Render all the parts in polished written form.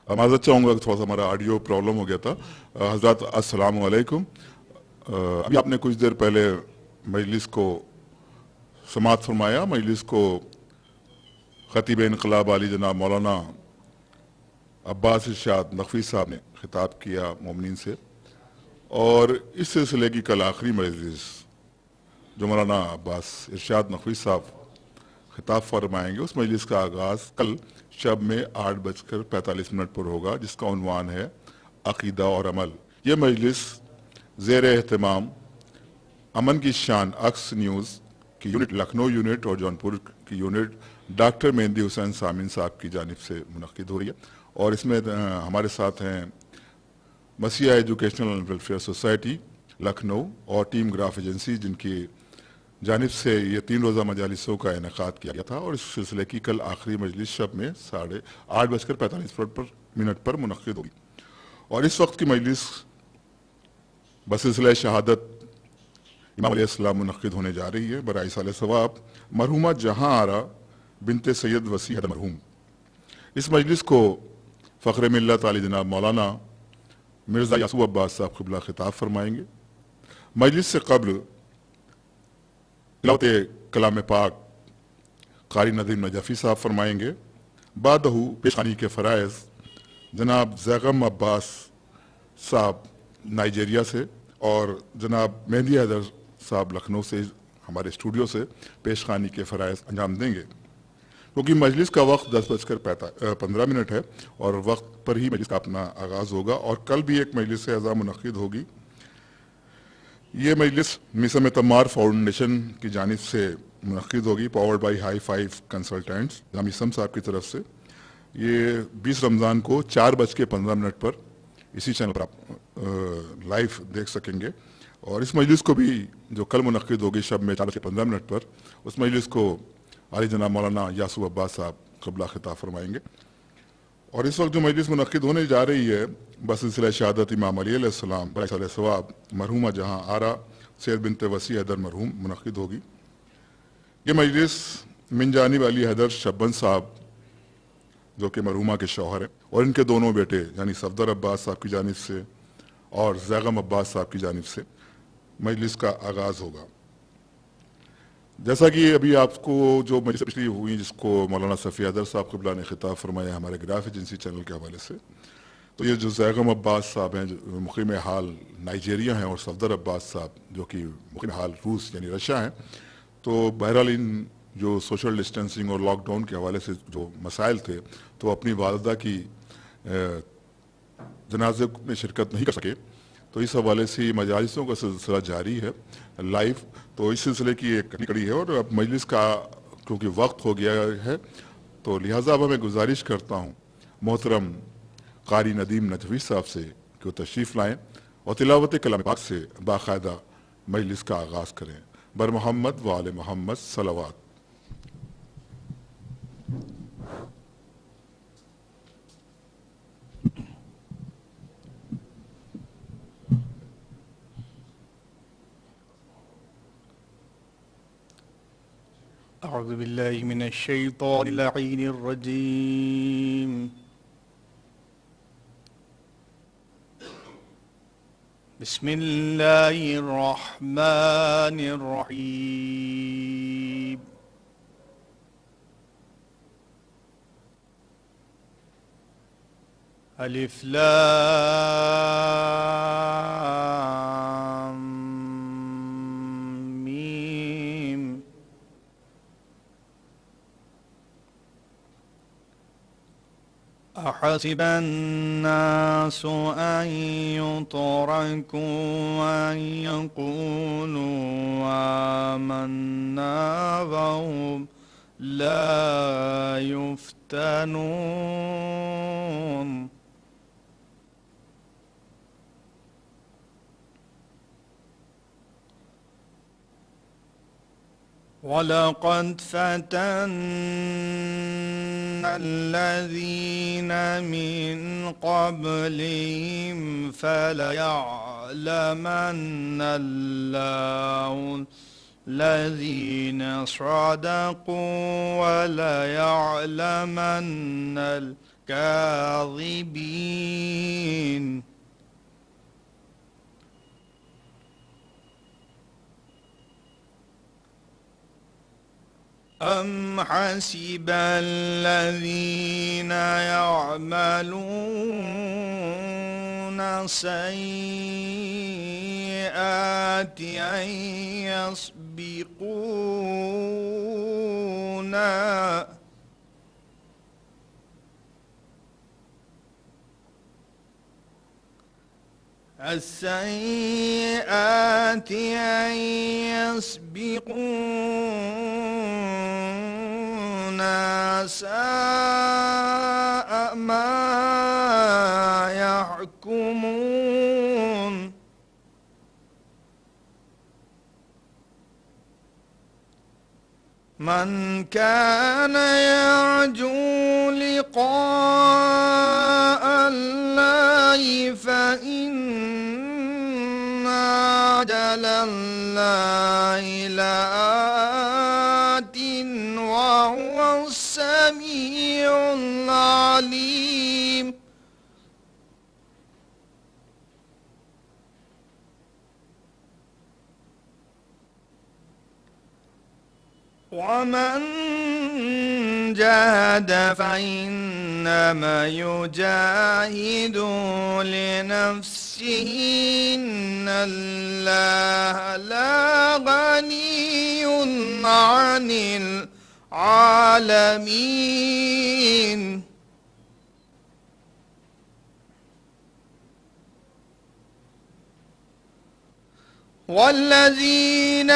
माज़रत चाहूँगा कि थोड़ा सा हमारा ऑडियो प्रॉब्लम हो गया था। हज़रात अस्सलाम वालेकुम। अभी आपने कुछ देर पहले मजलिस को समाअत फरमाया। मजलिस को खतीब इनकलाब आली जनाब मौलाना अब्बास इरशाद नकवी साहब ने खिताब किया मोमिनीन से, और इस सिलसिले की कल आखिरी मजलिस जो मौलाना अब्बास इरशाद नकवी साहब खिताब फरमाएंगे, उस मजलिस का आगाज़ कल शब में 8:45 पर होगा, जिसका उन्वान है अकीदा और अमल। ये मजलिस ज़ेर एहतमाम अमन की शान अक्स न्यूज़ की यूनिट लखनऊ यूनिट और जौनपुर की यूनिट डॉक्टर मेहंदी हुसैन सामिन साहब की जानिब से मुनक्किद हो रही है। और इसमें हमारे साथ हैं मसीहा educational and welfare society Lucknow और टीम ग्राफ एजेंसी, जिनकी जानिब से ये 3 रोज़ा मजालिसों का इनेकाद किया गया था। और इस सिलसिले की कल आखिरी मजलिस शब में 8:45 पर मुनक्किद होगी। और इस वक्त की मजलिस बसिलसिला शहादत इमाम अलैहिस्सलाम मुनक्किद होने जा रही है बराए साल सवाब मरहुमा जहां आरा बिनते सैयद वसी हैदर मरहूम। इस मजलिस को फ़ख्र मिल्लत आली जनाब मौलाना मिर्ज़ा यासूब अब्बास साहब क़िबला खिताब फरमाएंगे। मजलिस से कब्ल तिलावत कलाम पाक कारी नदीम नजफ़ी साहब फरमाएंगे। बादहू पेशानी के फ़राइज़ जनाब ज़ैगम अब्बास साहब नाइजीरिया से और जनाब मेहंदी हैदर साहब लखनऊ से हमारे स्टूडियो से पेशखानी के फ़राइज़ अंजाम देंगे। क्योंकि मजलिस का वक्त 10:15 है और वक्त पर ही मजलिस का अपना आगाज़ होगा। और कल भी एक मजलिस अज़ा मुनक्किद होगी। ये मजलिस मिसम तमार फाउंडेशन की जानिब से मुनक्किद होगी, powered by high five consultants Misam साहब की तरफ से। ये 20 रमज़ान को 4:15 पर इसी चैनल पर आप लाइव देख सकेंगे। और इस मजलिस को भी जो कल मुनक्किद होगी शब में 4:15 पर, उस मजलिस को आली जनाब मौलाना यासूब अब्बास साहब क़िबला खिताब फरमाएंगे। और इस वक्त जो मजलिस मुनक्किद होने जा रही है बसिलसिला शहादत इमाम अली अलैहिस्सलाम बराए सवाब मरहुमा जहां आरा सैयद बिनते वसी हैदर मरहूम मुनक्किद होगी। ये मजलिस मिन जानिब अली हैदर शब्बन साहब जो कि मरहुमा के शौहर हैं और इनके दोनों बेटे यानी सफदर अब्बास साहब की जानिब से और ज़ैगम अब्बास साहब की जानिब से मजलिस का आगाज़ होगा। जैसा कि अभी आपको जो मजलिस पिछली हुई जिसको मौलाना सफ़ी हैदर साहब क़िबला ने खिताब फरमाया हमारे ग्राफ एजेंसी चैनल के हवाले से, तो ये जो ज़ैगम अब्बास साहब हैं जो मुक़ीम हाल नाइजीरिया हैं और सफदर अब्बास साहब जो कि मुक़ीम हाल रूस यानी रशिया हैं, तो बहरहाल इन जो सोशल डिस्टेंसिंग और लॉकडाउन के हवाले से जो मसाइल थे तो अपनी वालदा की जनाजे में शिरकत नहीं कर सके। तो इस हवाले से मजालिसों का सिलसिला जारी है लाइव। तो इस सिलसिले की एक कड़ी है और अब मजलिस का क्योंकि वक्त हो गया है तो लिहाजा अब मैं गुजारिश करता हूँ मोहतरम कारी नदीम नजवी साहब से कि वो तशरीफ़ लाएँ और तिलावत कलाम पाक से बाकायदा मजलिस का आगाज़ करें। बर मोहम्मद व आले मोहम्मद सलवात। أعوذ بالله من الشيطان اللعين الرجيم بسم الله الرحمن الرحيم ألف لام ميم أحسب الناس أن يتركوا أن يقولوا آمنا وهم لا يفتنون ولقد فتنا الذين من قبلهم فليعلمن الله الذين صدقوا وليعلمن كاذبين أم حسب الذين يعملون السيئات أن يسبقونا السيئات أن يسبقونا ساء ما يحكمون من كان يرجو لقاء الله فإن أجل الله لآت وهو السميع العليم ومن جاهد فإنما يجاهد لنفسه إن الله لا غني عن العالمين والذين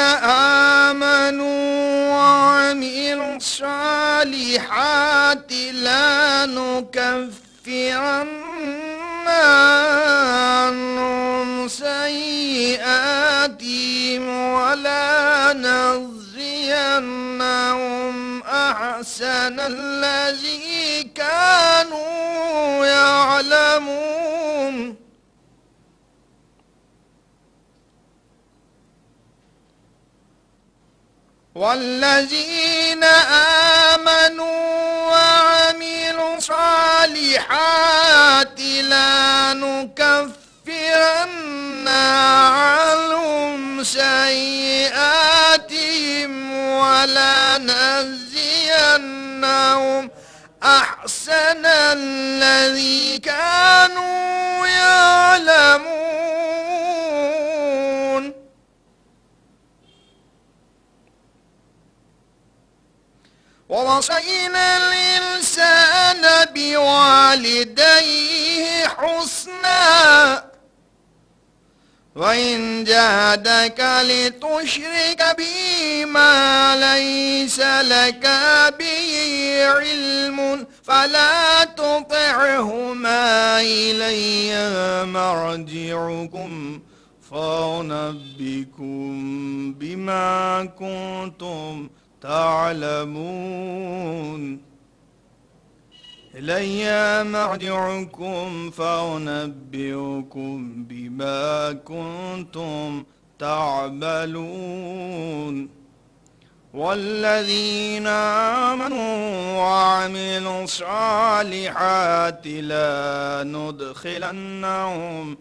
آمنوا وعملوا الصالحات لا نكفرن عنهم سيئاتهم ولا نجزينهم أحسن الذي كانوا يعلمون والذين آمنوا وعملوا الصالحات لا نكفرن عنهم سيئاتهم ولا نجزينهم أحسن الذي كانوا يعلمون ووصينا الإنسان بوالديه حسنا وإن جاهدك لتشرك بي ما ليس لك به علم فلا تطعهما إلي مرجعكم فأنبئكم بما كنتم تعلمون إلي مرجعكم فأنبئكم بما كنتم تعملون والذين آمنوا وعملوا الصالحات لا ندخلنهم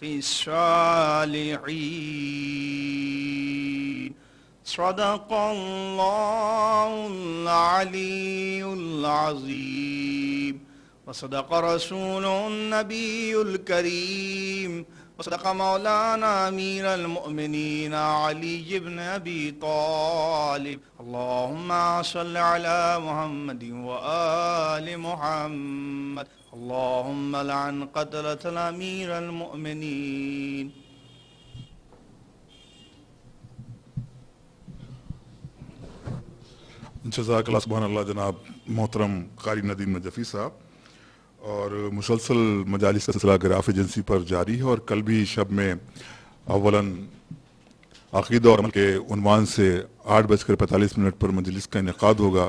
في الصالحين صدق الله العلي العظيم وصدق رسوله النبي الكريم وصدق مولانا أمير المؤمنين علي بن أبي طالب اللهم صل على محمد وآل محمد اللهم لعن قتلة الأمير المؤمنين جزاک اللہ سبحان اللہ جناب محترم قاری ندیم نجفی صاحب. اور مسلسل مجالس کا سلسلہ گراف ایجنسی پر جاری ہے اور کل بھی شب میں اولاً عقیدہ اور عمل کے عنوان سے 8:45 پر مجلس کا انعقاد ہوگا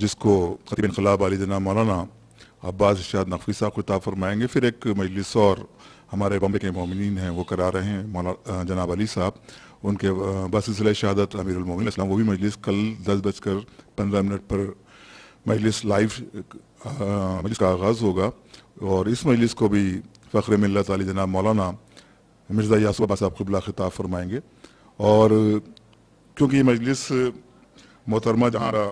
جس کو خطیب انقلاب علی جناب مولانا عباس ارشاد نقوی صاحب خطاب فرمائیں گے. پھر ایک مجلس اور ہمارے بامبے کے مومنین ہیں وہ کرا رہے ہیں جناب علی صاحب ان کے بسلسلہ شہادت امیر المومنین السلام وہ بھی مجلس کل 10:15 پر مجلس لائیو मजलिस का आगाज़ होगा और इस मजलिस को भी फ़ख्र मिल्लत अली जनाब मौलाना मिर्ज़ा यासूब अब्बास साहब क़िबला ख़िताब फरमाएंगे। और क्योंकि ये मजलिस मोहतरमा जहारा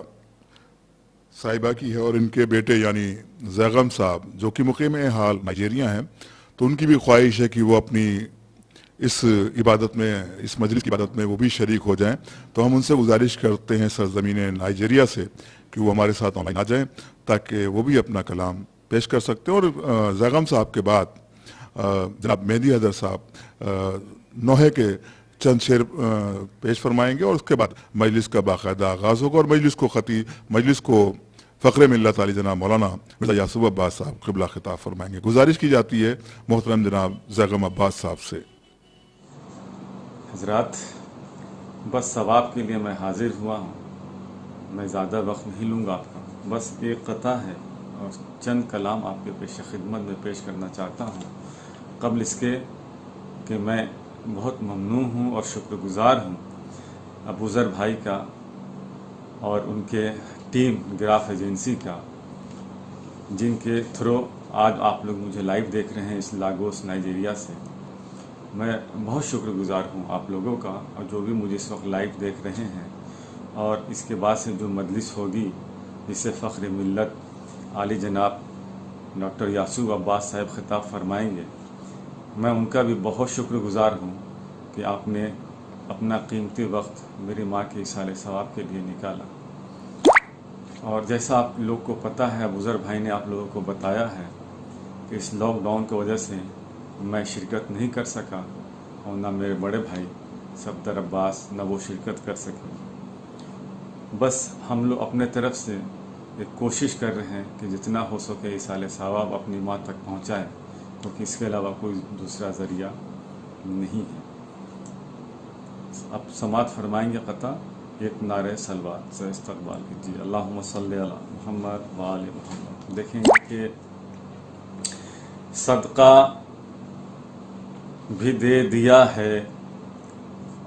साहिबा की है और इनके बेटे यानी ज़ैगम साहब जो कि मुक़ीम हाल नाइजीरिया हैं, तो उनकी भी ख्वाहिश है कि वो अपनी इस इबादत में, इस मजलिस की इबादत में वो भी शरीक हो जाएं। तो हम उनसे गुजारिश करते हैं सरज़मीन नाइजीरिया से कि वो हमारे साथ ऑनलाइन आ जाएं ताकि वो भी अपना कलाम पेश कर सकते हैं। और ज़ैगम साहब के बाद जनाब मेहदी हैदर साहब नोहे के चंद शेर पेश फरमाएंगे और उसके बाद मजलिस का बाकायदा आगाज़ होगा और मजलिस को फ़ख्र मिल्लत अली जनाब मौलाना मिर्ज़ा यासूब अब्बास साहब क़िबला ख़िताब फरमाएंगे। गुजारिश की जाती है मोहतरम जनाब ज़ैगम अब्बास साहब से। हज़रात, बस सवाब के लिए मैं हाजिर हुआ हूँ, मैं ज़्यादा वक्त नहीं लूँगा आपका। बस एक क़ता है और चंद कलाम आपके पेश खिदमत में पेश करना चाहता हूँ। क़ब्ल इसके कि मैं बहुत ममनून हूँ और शुक्रगुज़ार हूँ अबू ज़र भाई का और उनके टीम गिराफ एजेंसी का, जिनके थ्रू आज आप लोग मुझे लाइव देख रहे हैं इस लागोस नाइजीरिया से। मैं बहुत शुक्रगुज़ार हूँ आप लोगों का और जो भी मुझे इस वक्त लाइव देख रहे हैं। और इसके बाद से जो मजलिस होगी जिससे फ़ख्र मिल्लत आली जनाब डॉक्टर यासूब अब्बास साहब ख़िताब फरमाएंगे, मैं उनका भी बहुत शुक्रगुज़ार हूँ कि आपने अपना कीमती वक्त मेरी माँ के इसाले सवाब के लिए निकाला। और जैसा आप लोग को पता है, अबू ज़र भाई ने आप लोगों को बताया है कि इस लॉकडाउन की वजह से मैं शिरकत नहीं कर सका और ना मेरे बड़े भाई सफदर अब्बास न वो शिरकत कर सके। बस हम लोग अपने तरफ से एक कोशिश कर रहे हैं कि जितना हो सके इसाले सवाब अपनी माँ तक पहुँचाएँ, क्योंकि इसके अलावा कोई दूसरा ज़रिया नहीं है। अब समात फरमाएंगे क़ता एक नारे सलवात से इस्तक़बाल कीजिए। अल्लाहुम्मा सल्ली अला मुहम्मद व आले मुहम्मद। देखेंगे कि सदका भी दे दिया है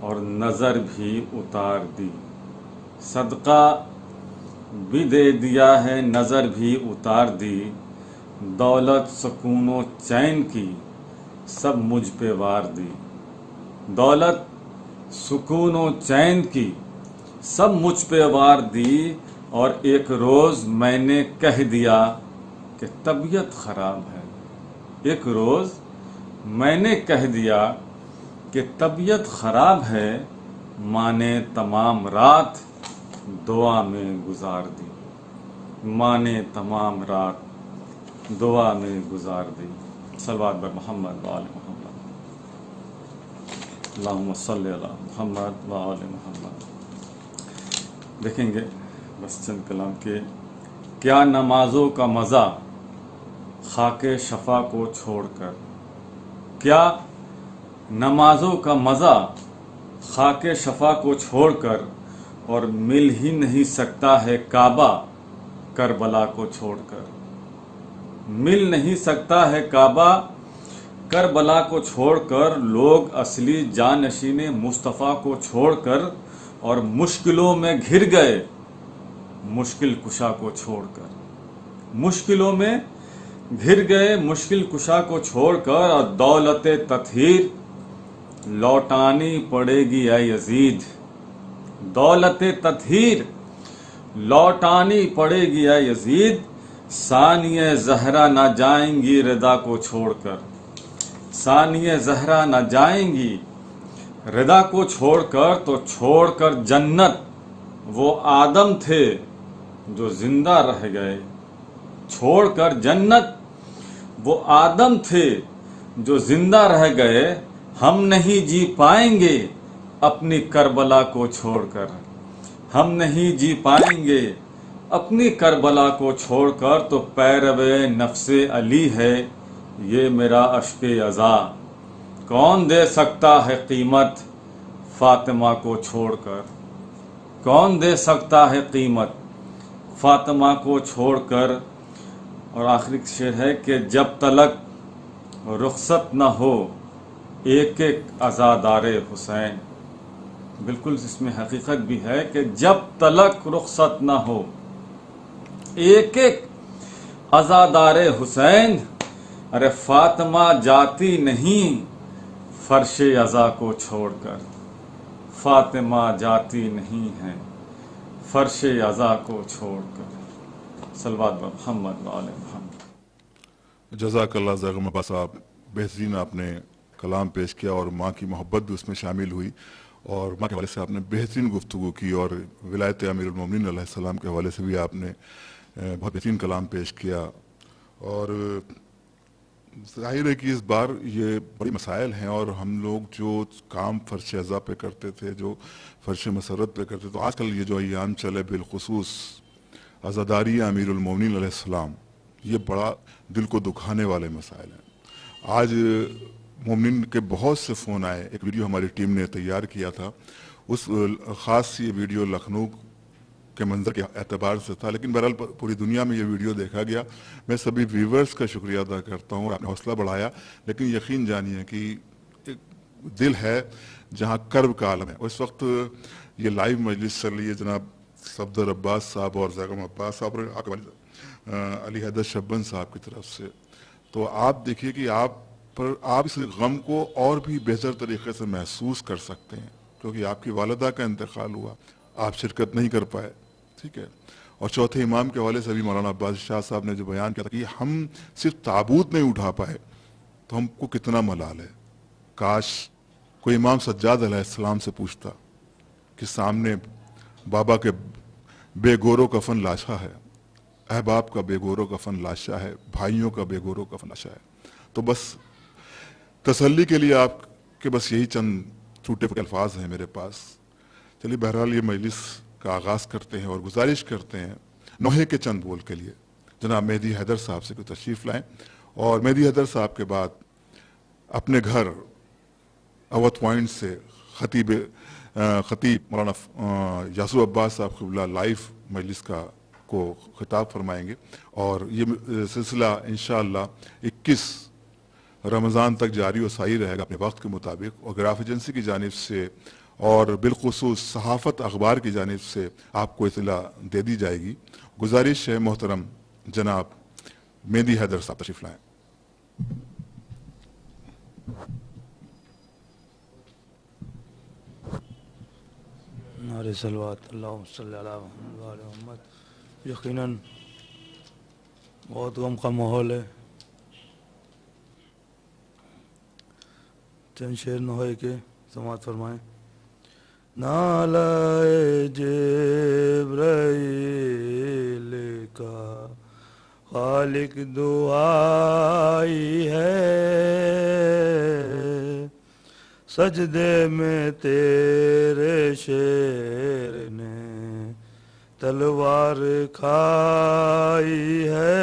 और नज़र भी उतार दी। सदका भी दे दिया है, नज़र भी उतार दी। दौलत सुकून व चैन की सब मुझ पे वार दी। दौलत सुकून व चैन की सब मुझ पे वार दी। और एक रोज़ मैंने कह दिया कि तबीयत ख़राब है। एक रोज़ मैंने कह दिया कि तबीयत ख़राब है। माँ ने तमाम रात दुआ में गुजार दी। माँ ने तमाम रात दुआ में गुजार दी। सल्लल्लाहु अलैहि मोहम्मद व आले मोहम्मद। अल्लाहुम्मा सल्ली अला मुहम्मद व आले मोहम्मद। देखेंगे बस चंद कलाम के। क्या नमाजों का मज़ा खाके शफा को छोड़कर। क्या नमाजों का मज़ा खाके शफा को छोड़कर। और मिल ही नहीं सकता है काबा करबला को छोड़कर। मिल नहीं सकता है काबा करबला को छोड़कर। लोग असली जानशीने मुस्तफ़ा को छोड़कर और मुश्किलों में घिर गए मुश्किल कुशा को छोड़कर। मुश्किलों में घिर गए मुश्किल कुशा को छोड़कर। और दौलत तत्हीर लौटानी पड़ेगी ऐ यजीद। दौलत तत्हीर लौटानी पड़ेगी ऐ यजीद। सानिए ज़हरा न जाएंगी रिदा को छोड़कर। सानिए ज़हरा न जाएंगी रिदा को छोड़कर। तो छोड़कर जन्नत वो आदम थे जो जिंदा रह गए। छोड़कर जन्नत वो आदम थे जो जिंदा रह गए। हम नहीं जी पाएंगे अपनी करबला को छोड़कर। हम नहीं जी पाएंगे अपनी करबला को छोड़कर। तो पैरवे नफ्से अली है ये मेरा अश्के अज़ा। कौन दे सकता है कीमत फातिमा को छोड़कर। कौन दे सकता है कीमत फातिमा को छोड़कर। और आखिरी शेर है कि जब तलक रुखसत न हो एक एक अज़ादारे हुसैन। बिल्कुल इसमें हकीकत भी है कि जब तलक रुखसत न हो एक एक عزادار حسین، ارے فاطمہ جاتی نہیں فرش عزا کو چھوڑ کر، فاطمہ جاتی نہیں ہے فرش عزا کو چھوڑ کر۔ صلوات محمد و آل محمد۔ جزاک اللہ زیغم عباس صاحب، بہترین آپ نے کلام پیش کیا اور ماں کی محبت بھی اس میں شامل ہوئی، اور ماں کے حوالے سے آپ نے بہترین گفتگو کی، اور ولایت امیر المومنین علیہ السلام کے حوالے سے بھی آپ نے بہت بہترین کلام پیش کیا۔ اور ظاہر ہے کہ اس بار یہ بڑی مسائل ہیں، اور ہم لوگ جو کام فرش عزا پہ کرتے تھے، جو فرش مسرت پہ کرتے، تو آج کل یہ جو ایام چلے بالخصوص عزاداری امیر المومنین علیہ السلام، یہ بڑا دل کو دکھانے والے مسائل ہیں۔ آج مومنین کے بہت سے فون آئے، ایک ویڈیو ہماری ٹیم نے تیار کیا تھا، اس خاص یہ ویڈیو لکھنؤ کے منظر کے اعتبار سے تھا، لیکن بہرحال پوری دنیا میں یہ ویڈیو دیکھا گیا۔ میں سبھی ویورز کا شکریہ ادا کرتا ہوں، آپ نے حوصلہ بڑھایا، لیکن یقین جانیے کہ ایک دل ہے جہاں کرب کا عالم ہے۔ اور اس وقت یہ لائیو مجلس چل رہی ہے جناب صفدر عباس صاحب اور زیغم عباس صاحب اور علی حیدر شبن صاحب کی طرف سے، تو آپ دیکھیے کہ آپ اس غم کو اور بھی بہتر طریقے سے محسوس کر سکتے ہیں، کیونکہ آپ کی والدہ کا انتقال ہوا، آپ شرکت نہیں کر پائے، ٹھیک ہے۔ اور چوتھے امام کے حوالے سے بھی مولانا عباس شاہ صاحب نے جو بیان کیا تھا کہ ہم صرف تابوت نہیں اٹھا پائے تو ہم کو کتنا ملال ہے۔ کاش کوئی امام سجاد علیہ السلام سے پوچھتا کہ سامنے بابا کے بے گورو کفن لاشا ہے، احباب کا بے گورو کفن لاشا ہے، بھائیوں کا بے گورو کفن لاشا ہے، تو بس تسلی کے لیے آپ کے بس یہی چند ٹوٹے پھوٹے الفاظ ہیں میرے پاس۔ چلیے بہرحال یہ مجلس کا آغاز کرتے ہیں اور گزارش کرتے ہیں نوحے کے چند بول کے لیے جناب مہدی حیدر صاحب سے کوئی تشریف لائیں، اور مہدی حیدر صاحب کے بعد اپنے گھر اوت پوائنٹ سے خطیب مولانا یاسر عباس صاحب قبلہ لائیو مجلس کو خطاب فرمائیں گے، اور یہ سلسلہ انشاءاللہ 21 رمضان تک جاری و ساری رہے گا اپنے وقت کے مطابق، اور گراف ایجنسی کی جانب سے اور بالخصوص صحافت اخبار کی جانب سے آپ کو اطلاع دے دی جائے گی۔ گزارش ہے محترم جناب مہدی حیدر صاحب تشریف لائیں۔ نعرہ صلوات اللہم صلی علی محمد و آل محمد۔ یقیناً بہت غم کا ماحول ہے۔ چند شعر نوحے کے سماعت فرمائیں۔ نالہ جبرائیل کا خالق دعائی ہے، سجدے میں تیرے شیر نے تلوار کھائی ہے،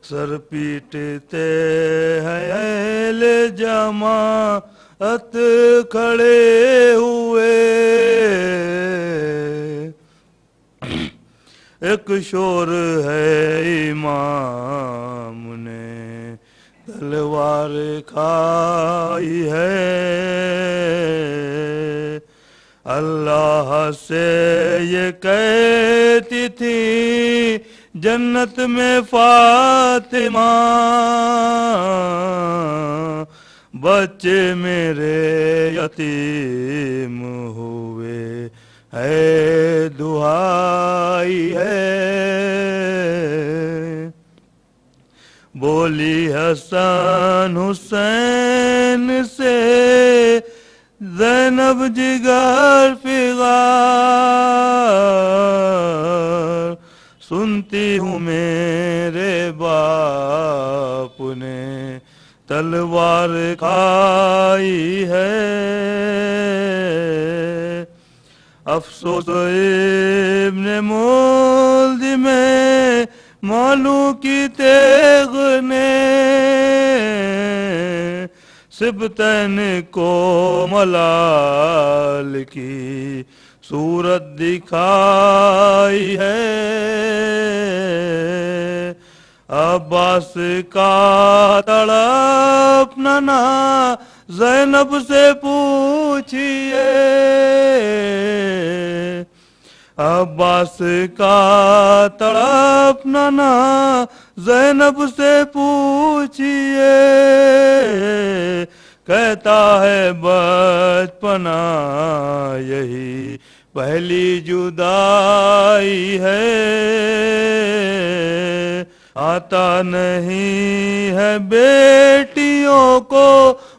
سر پیٹتے ہیں اہل جماعت کھڑے ہوئے، ایک شور ہے امام نے تلوار کھائی ہے، اللہ سے یہ کہتی تھی جنت میں فاطمہ، بچے میرے یتیم ہوئے ہے دعائی ہے، بولی حسن حسین سے زینب جگر فغار، سنتی ہوں میرے باپ نے تلوار کھائی ہے، افسوس ابن ملزم مولو کی تیغ نے سبتین کو ملال کی صورت دکھائی ہے، عباس کا تڑپنا نہ زینب سے پوچھئے، عباس کا تڑپ نانا زینب سے پوچھئے، کہتا ہے بچپنا یہی پہلی جدائی ہے، آتا نہیں ہے بیٹیوں کو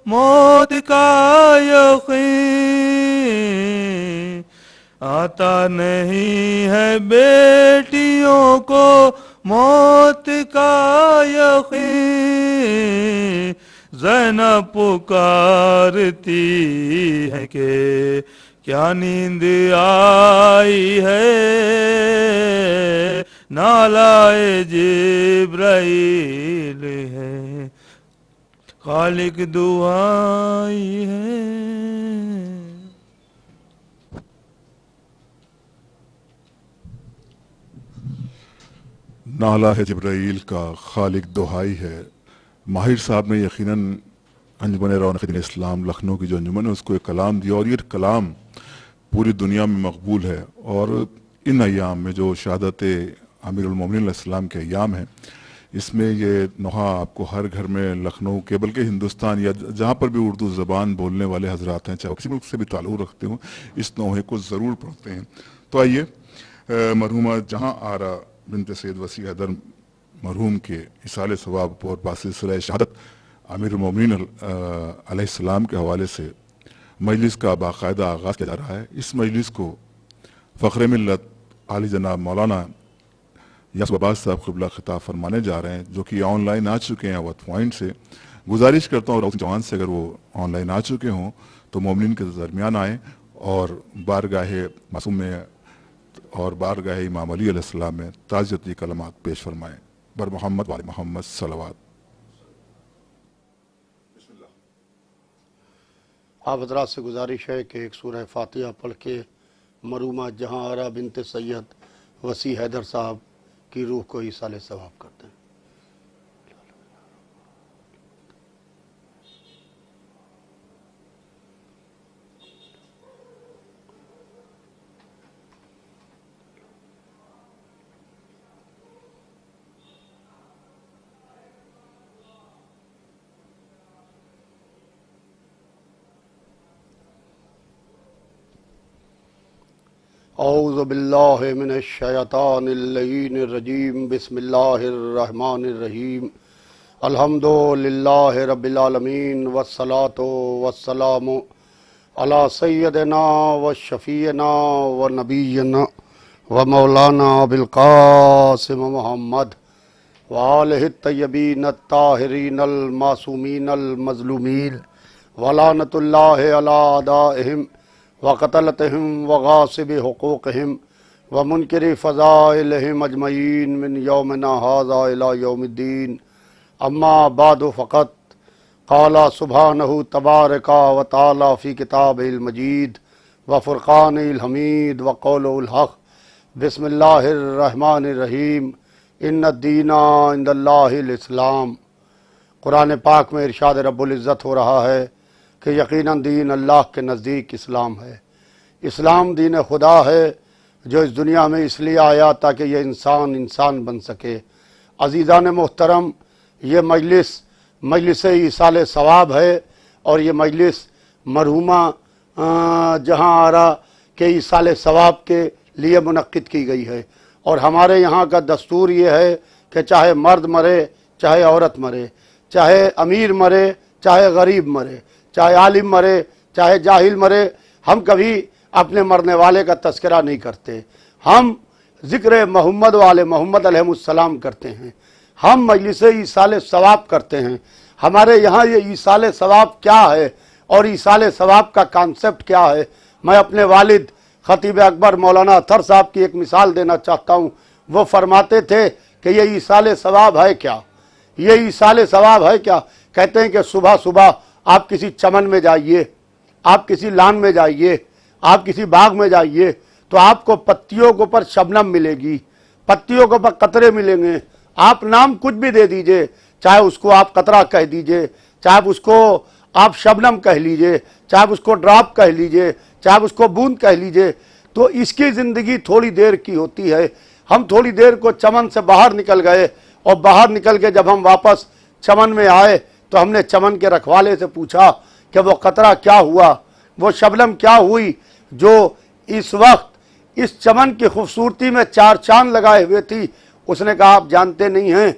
موت کا یقین، آتا نہیں ہے بیٹیوں کو موت کا یقین، زینب پکارتی ہے کہ کیا نیند آئی ہے، نالائے جبرائیل ہے، خالق دعائی ہے۔ نالہ ہے جبرائیل کا، خالق دہائی ہے۔ ماہر صاحب نے یقیناً انجمن رونق دین اسلام لکھنؤ کی جو انجمن ہے اس کو ایک کلام دیا، اور یہ کلام پوری دنیا میں مقبول ہے، اور ان ایام میں جو شہادت امیر المومنین علیہ السلام کے ایام ہیں، اس میں یہ نوحہ آپ کو ہر گھر میں لکھنؤ کے بلکہ ہندوستان یا جہاں پر بھی اردو زبان بولنے والے حضرات ہیں، چاہے کسی ملک سے بھی تعلق رکھتے ہوں، اس نوحے کو ضرور پڑھتے ہیں۔ تو آئیے مرحومہ جہاں آرا بنت سید وسیع حیدر مرحوم کے اصال ثواب اور باسلسلہ شہادت امیر المومنین علیہ السلام کے حوالے سے مجلس کا باقاعدہ آغاز کیا جا رہا ہے۔ اس مجلس کو فخر ملت عالی جناب مولانا یاسر عباس صاحب قبلہ خطاب فرمانے جا رہے ہیں، جو کہ آن لائن آ چکے ہیں وقت پوائنٹ سے۔ گزارش کرتا ہوں راؤ چوہان سے اگر وہ آن لائن آ چکے ہوں تو مومنین کے درمیان آئیں اور بارگاہ معصوم میں اور بارگاہ امام علی علیہ السلام میں تعزیتی کلمات پیش فرمائیں۔ بر محمد وعلی محمد صلوات۔ آپ حضرات سے گزارش ہے کہ ایک سورہ فاتحہ پڑھ کے مرحومہ جہاں آرا بنت سید وسیع حیدر صاحب کی روح کو ایصال ثواب کرتے ہیں۔ اعوذ باللہ من الشیطان اللعین الرجیم، بسم اللہ الرحمن الرحیم، الحمد للہ رب العالمین، والصلاة والسلام علی سیدنا و شفیعنا و نبینا و مولانا بالقاسم محمد وآلہ الطیبین الطاہرین المعصومین المظلومین، ولعنۃ اللہ علی اعدائہم وقتلتہم وغاصب حقوقہم ومنکر فضائلہم اجمعین من یومنا ھذا الی یوم الدین، اما بعد فقط قال سبحانہ تبارک و تعالی فی کتابہ المجید وفرقانہ الحمید وقولہ الحق، بسم اللہ الرحمن الرحیم، ان الدین عند اللہ الاسلام۔ قرآن پاک میں ارشاد رب العزت ہو رہا ہے کہ یقیناً دین اللہ کے نزدیک اسلام ہے۔ اسلام دین خدا ہے جو اس دنیا میں اس لیے آیا تاکہ یہ انسان بن سکے۔ عزیزان محترم، یہ مجلس ایصال ثواب ہے، اور یہ مجلس مرحومہ جہاں آرا کے ایصال ثواب کے لیے منعقد کی گئی ہے، اور ہمارے یہاں کا دستور یہ ہے کہ چاہے مرد مرے چاہے عورت مرے، چاہے امیر مرے چاہے غریب مرے، چاہے عالم مرے چاہے جاہل مرے، ہم کبھی اپنے مرنے والے کا تذکرہ نہیں کرتے، ہم ذکر محمد والے محمد علیہ السلام کرتے ہیں، ہم مجلس ایصال ثواب کرتے ہیں۔ ہمارے یہاں یہ ایصال ثواب کیا ہے اور ایصال ثواب کا کانسیپٹ کیا ہے، میں اپنے والد خطیب اکبر مولانا اطہر صاحب کی ایک مثال دینا چاہتا ہوں۔ وہ فرماتے تھے کہ یہ ایصال ثواب ہے کیا، یہ ایصال ثواب ہے کیا؟ کہتے ہیں کہ صبح صبح آپ کسی چمن میں جائیے، آپ کسی لان میں جائیے، آپ کسی باغ میں جائیے، تو آپ کو پتیوں کے اوپر شبنم ملے گی، پتیوں کے اوپر قطرے ملیں گے۔ آپ نام کچھ بھی دے دیجئے، چاہے اس کو آپ قطرہ کہہ دیجئے، چاہے اس کو آپ شبنم کہہ لیجئے، چاہے اس کو ڈراپ کہہ لیجئے، چاہے اس کو بوند کہہ لیجئے، तो इसकी ज़िंदगी थोड़ी देर की होती है। हम थोड़ी देर को चमन से बाहर निकल गए और बाहर निकल के जब हम वापस चमन में आए तो हमने चमन के रखवाले से पूछा कि वो कतरा क्या हुआ, वो शबनम क्या हुई जो इस वक्त इस चमन की खूबसूरती में चार चांद लगाए हुए थी। उसने कहा आप जानते नहीं हैं,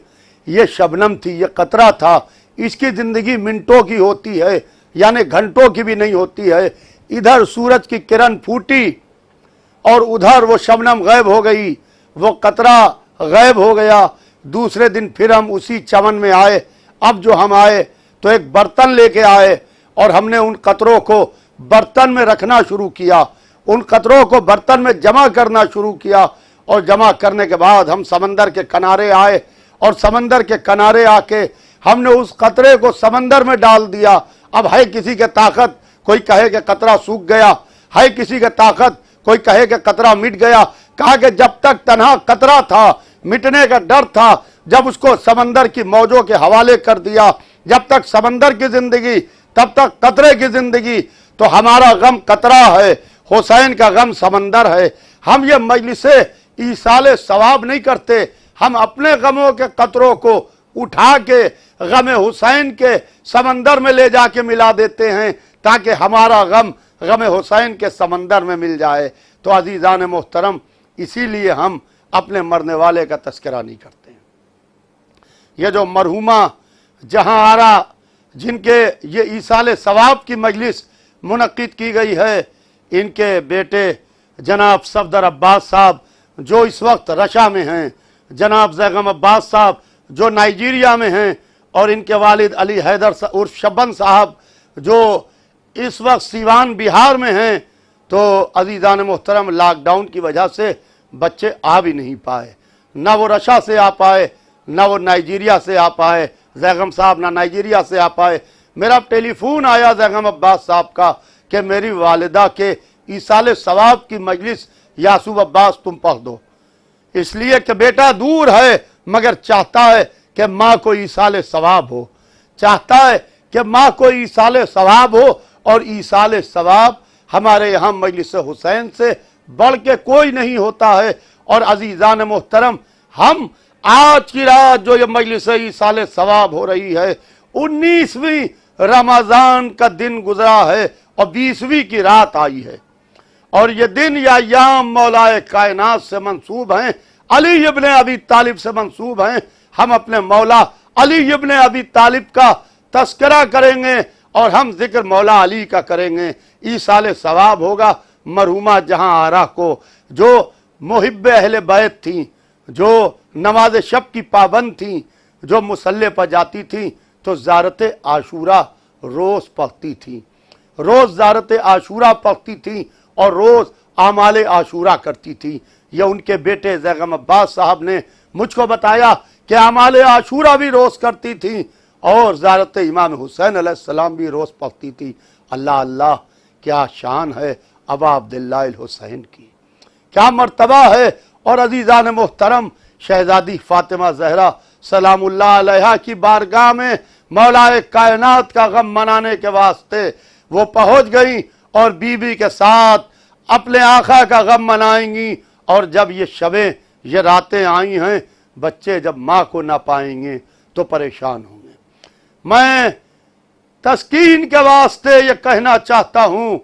ये शबनम थी, ये कतरा था, इसकी ज़िंदगी मिनटों की होती है, यानी घंटों की भी नहीं होती है। इधर सूरज की किरण फूटी और उधर वो शबनम गायब हो गई, वो कतरा गायब हो गया। दूसरे दिन फिर हम उसी चमन में आए। अब जो हम आए तो एक बर्तन लेके आए और हमने उन कतरों को बर्तन में रखना शुरू किया, उन कतरों को बर्तन में जमा करना शुरू किया। और जमा करने के बाद हम समंदर के किनारे आए और समंदर के किनारे आके हमने उस कतरे को समंदर में डाल दिया। अब है किसी के ताकत, कोई कहे कि कतरा सूख गया, है किसी के ताकत, कोई कहे कि कतरा मिट गया। कहा कि जब तक तन्हा कतरा था, मिटने का डर था, जब उसको समंदर की मौजों के हवाले कर दिया, जब तक समंदर की जिंदगी तब तक कतरे की जिंदगी। तो हमारा गम कतरा है, हुसैन का गम समंदर है। हम ये मजलिसे ईसाले सवाब नहीं करते, हम अपने गमों के कतरों को उठा के गम हुसैन के समंदर में ले जाके मिला देते हैं ताकि हमारा गम गम हुसैन के समंदर में मिल जाए। तो अजीज़ान मोहतरम, इसीलिए हम अपने मरने वाले का तस्करा नहीं करते हैं। ये जो मरहुमा जहां आरा जिनके ये ईसाले सवाब की मजलिस मुनक्किद की गई है, इनके बेटे जनाब सफदर अब्बास साहब जो इस वक्त रशा में हैं, जनाब ज़ैगम अब्बास साहब जो नाइजीरिया में हैं, और इनके वालिद अली हैदर उर्फ शब्बन साहब जो इस वक्त सीवान बिहार में हैं। तो अजीज़ान मोहतरम, लॉकडाउन की वजह से बच्चे आ भी नहीं पाए, ना वो रशा से आ पाए, ना वो नाइजीरिया से आ पाए, ज़ैगम साहब ना नाइजीरिया से आ पाए। मेरा टेलीफोन आया ज़ैगम अब्बास साहब का कि मेरी वालिदा के ईसाले सवाब की मजलिस यासूब अब्बास तुम पढ़ दो, इसलिए कि बेटा दूर है मगर चाहता है कि माँ को ईसाले सवाब हो, चाहता है कि माँ को ईसाले सवाब हो। और ईसाले सवाब हमारे यहाँ मजलिस हुसैन से बढ़ के कोई नहीं होता है। और अजीज़ान मोहतरम, हम आज की रात जो ये मजलिस ईसाले सवाब हो रही है, 19वीं रमज़ान का दिन गुजरा है और 20वीं की रात आई है। और ये दिन या याम मौलाए कायनात से मंसूब हैं, अली इब्ने अबी तालिब से मंसूब हैं। हम अपने मौला अली इब्ने अबी तालिब का तस्करा करेंगे और हम जिक्र मौला अली का करेंगे। ईसाले सवाब होगा मरहुमा जहां आरा को, जो मुहिब्बे अहले बैत थी, जो नमाज शब की पाबंद थी, जो मुसल्ले पर जाती थी तो ज़ारत आशूरा रोज़ पढ़ती थी, रोज़ ज़ारत आशूरा पढ़ती थी और रोज़ आमाले आशूरा करती थी। यह उनके बेटे ज़ैगम अब्बास साहब ने मुझको बताया कि आमाले आशूरा भी रोज़ करती थी और ज़ारत इमाम हुसैन अलैहिस्सलाम भी रोज़ पढ़ती थी। अल्लाह अल्लाह, क्या शान है अबा अब्दुल्लाह हुसैन की, क्या मर्तबा है। और अजीज़ान मोहतरम, शहजादी फातिमा ज़हरा सलामुल्लाह अलैहा की बारगाह में मौलाए कायनात का गम मनाने के वास्ते वो पहुँच गई और बीबी के साथ अपने आका का गम मनाएंगी। और जब ये शबें, ये रातें आई हैं, बच्चे जब माँ को ना पाएंगे तो परेशान होंगे। मैं तस्कीन के वास्ते ये कहना चाहता हूँ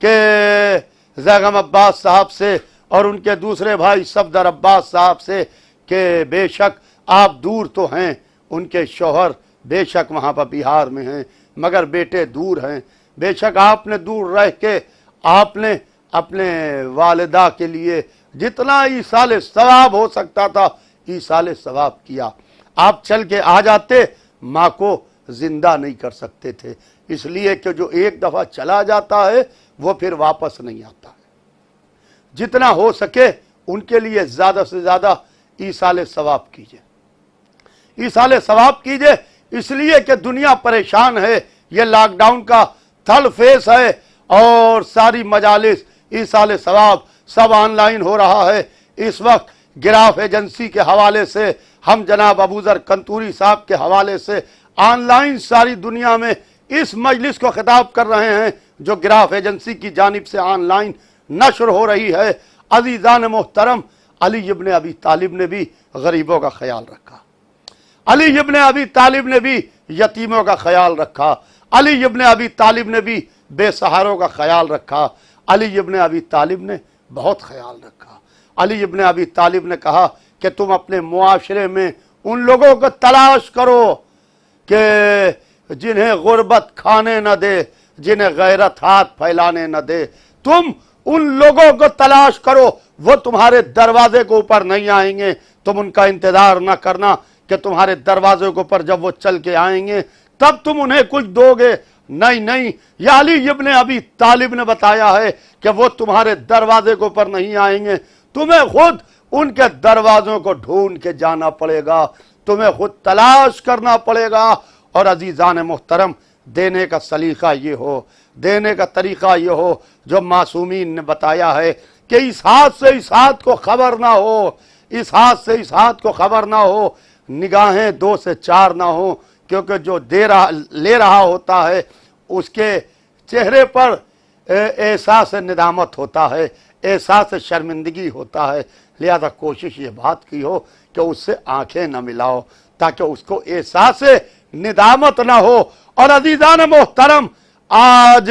कि ज़ैगम अब्बास साहब से और उनके दूसरे भाई सफदर अब्बास साहब से कि बेशक आप दूर तो हैं, उनके शौहर बेशक वहाँ पर बिहार में हैं, मगर बेटे दूर हैं। बेशक आपने दूर रह के आपने अपने वालिदा के लिए जितना ईसाले सवाब हो सकता था ईसाले सवाब किया। आप चल के आ जाते, माँ को जिंदा नहीं कर सकते थे, इसलिए कि जो एक दफ़ा चला जाता है वो फिर वापस नहीं आता है। जितना हो सके उनके लिए ज़्यादा से ज़्यादा ईसाले सवाब कीजिए, ईसाले सवाब कीजिए, इसलिए कि दुनिया परेशान है। ये लॉकडाउन का थर्ड फेस है और सारी मजालिस ईसाले सवाब सब ऑनलाइन हो रहा है। इस वक्त गिराफ एजेंसी के हवाले से, हम जनाब अबूजर कंतूरी साहब के हवाले से ऑनलाइन सारी दुनिया में इस मजलिस को खिताब कर रहे हैं जो गिराफ एजेंसी की जानिब से ऑनलाइन नशर हो रही है। अजीज़ान मोहतरम, अली इब्न अबी तालिब ने भी गरीबों का ख्याल रखा, अली इब्न अबी तालिब ने भी यतीमों का ख्याल रखा, अली इब्न अबी तालिब ने भी बेसहारों का ख्याल रखा, अली इब्न अबी तालिब ने बहुत ख्याल रखा। अली इब्न अबी तालिब ने कहा कि तुम अपने मुआशरे में उन लोगों को तलाश करो कि जिन्हें गुर्बत खाने न दे, जिन्हें गैरत हाथ फैलाने न दे। तुम उन लोगों को तलाश करो, वो तुम्हारे दरवाजे के ऊपर नहीं आएंगे, तुम उनका इंतजार न करना कि तुम्हारे दरवाजे के ऊपर जब वो चल के आएंगे तब तुम उन्हें कुछ दोगे। नहीं नहीं, या अली इब्न अबी तालिब ने बताया है कि वो तुम्हारे दरवाजे के ऊपर नहीं आएंगे, तुम्हें खुद उनके दरवाजों को ढूंढ के जाना पड़ेगा, तुम्हें खुद तलाश करना पड़ेगा। और अजीज़ान मोहतरम, देने का सलीका ये हो, देने का तरीका ये हो जो मासूमीन ने बताया है कि इस हाथ से इस हाथ को खबर ना हो, इस हाथ से इस हाथ को खबर ना हो, निगाहें 2 से 4 ना हो, क्योंकि जो ले रहा होता है उसके चेहरे पर एहसास निदामत होता है, एहसास शर्मिंदगी होता है। लिहाजा कोशिश ये बात की हो कि उससे आंखें न मिलाओ ताकि उसको एहसास निदामत ना हो। और अजीज़ान मोहतरम, आज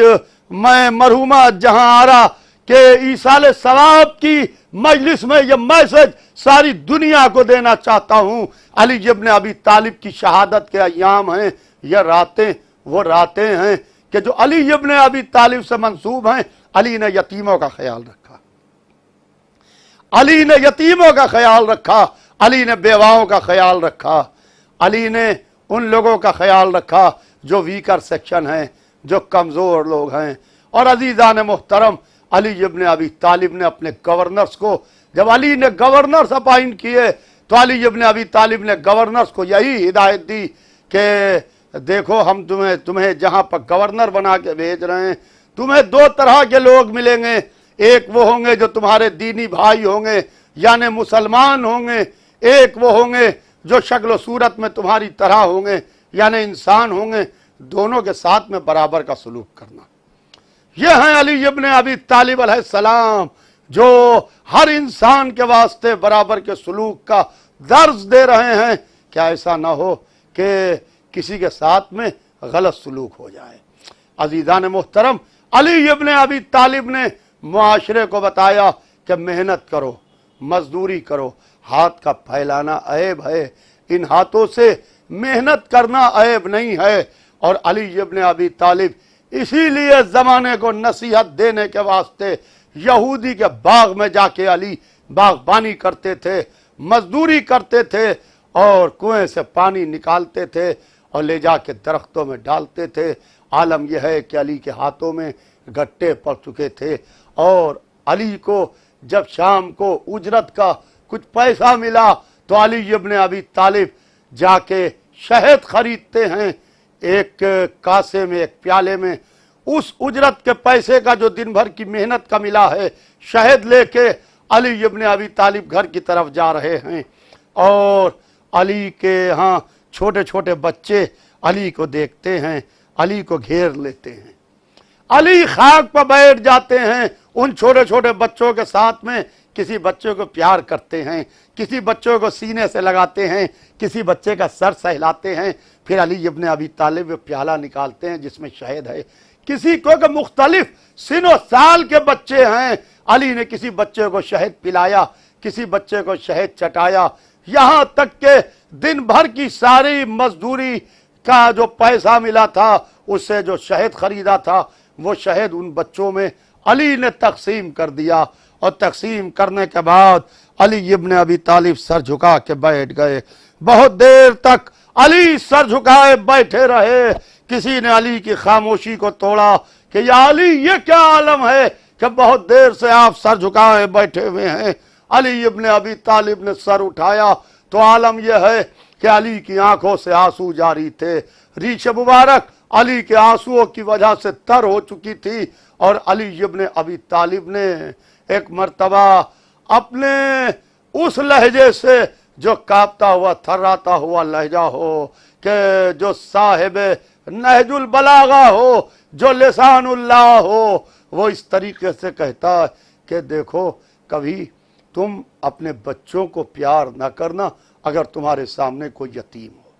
मैं मरहुमा जहां आ रहा कि ईसाले सवाब की मजलिस में यह मैसेज सारी दुनिया को देना चाहता हूं। अली इब्न अबी तालिब की शहादत के अय्याम हैं, यह रातें वो रातें हैं कि जो अली इब्न अबी तालिब से मंसूब हैं। अली ने यतीमों का ख्याल रखा, अली ने यतीमों का ख्याल रखा, अली ने बेवाओं का ख्याल रखा, अली ने उन लोगों का ख्याल रखा जो वीकर सेक्शन हैं, जो कमज़ोर लोग हैं। और अजीज़ान मोहतरम, अली इब्न अबी तालिब ने अपने गवर्नर्स को, जब अली ने गवर्नर्स अपॉइंट किए तो अली इब्न अबी तालिब ने गवर्नर्स को यही हिदायत दी कि देखो हम तुम्हें जहां पर गवर्नर बना के भेज रहे हैं, तुम्हें 2 तरह के लोग मिलेंगे। एक वो होंगे जो तुम्हारे दीनी भाई होंगे यानी मुसलमान होंगे, एक वो होंगे जो शक्ल सूरत में तुम्हारी तरह होंगे यानी इंसान होंगे। दोनों के साथ में बराबर का सलूक करना। ये हैं अली इब्न अबी तालिब अलैहिस्सलाम जो हर इंसान के वास्ते बराबर के सलूक का दर्ज दे रहे हैं। क्या ऐसा ना हो कि किसी के साथ में गलत सलूक हो जाए। अजीज़ान मोहतरम, अली इब्न अबी तालिब ने मुआशरे को बताया कि मेहनत करो, मजदूरी करो, हाथ का फैलाना ऐब है, इन हाथों से मेहनत करना ऐब नहीं है। और अली इब्न अबी तालिब इसीलिए ज़माने को नसीहत देने के वास्ते यहूदी के बाग में जाके अली बागबानी करते थे, मजदूरी करते थे और कुएं से पानी निकालते थे और ले जाके दरख्तों में डालते थे। आलम यह है कि अली के हाथों में गट्टे पड़ चुके थे और अली को जब शाम को उजरत का कुछ पैसा मिला तो अली इब्न अबी तालिब जाके शहद खरीदते हैं, एक कासे में, एक प्याले में। उस उजरत के पैसे का जो दिन भर की मेहनत का मिला है, शहद लेके अली इब्न अबी तालिब घर की तरफ जा रहे हैं और अली के यहाँ छोटे छोटे बच्चे अली को देखते हैं, अली को घेर लेते हैं। अली खाक पर बैठ जाते हैं, उन छोटे छोटे बच्चों के साथ में किसी बच्चे को प्यार करते हैं, किसी बच्चों को सीने से लगाते हैं, किसी बच्चे का सर सहलाते हैं। फिर अली इब्न अबी तालिब प्याला निकालते हैं जिसमें शहद है। किसी को मुख्तलिफ सिनो साल के बच्चे हैं, अली ने किसी बच्चे को शहद पिलाया, किसी बच्चे को शहद चटाया, यहाँ तक के दिन भर की सारी मजदूरी का जो पैसा मिला था, उससे जो शहद खरीदा था, वो शहद उन बच्चों में अली ने तकसीम कर दिया। और तकसीम करने के बाद अली इब्न अबी तालिब सर झुका के बैठ गए। बहुत देर तक अली सर झुकाए बैठे रहे। किसी ने अली की खामोशी को तोड़ा कि या अली, ये क्या आलम है कि बहुत देर से आप सर झुकाए बैठे हुए हैं। अली इब्न अबी तालिब ने सर उठाया तो आलम यह है कि अली की आंखों से आंसू जारी थे। रीश मुबारक अली के आंसुओं की वजह से तर हो चुकी थी और अली इब्न अबी तालिब ने एक मर्तबा अपने उस लहजे से जो कांपता हुआ थर्राता हुआ लहजा हो कि जो साहिब नहजुल बलागा हो, जो लिसानुल्लाह हो, वो इस तरीके से कहता है कि देखो कभी तुम अपने बच्चों को प्यार ना करना अगर तुम्हारे सामने कोई यतीम हो,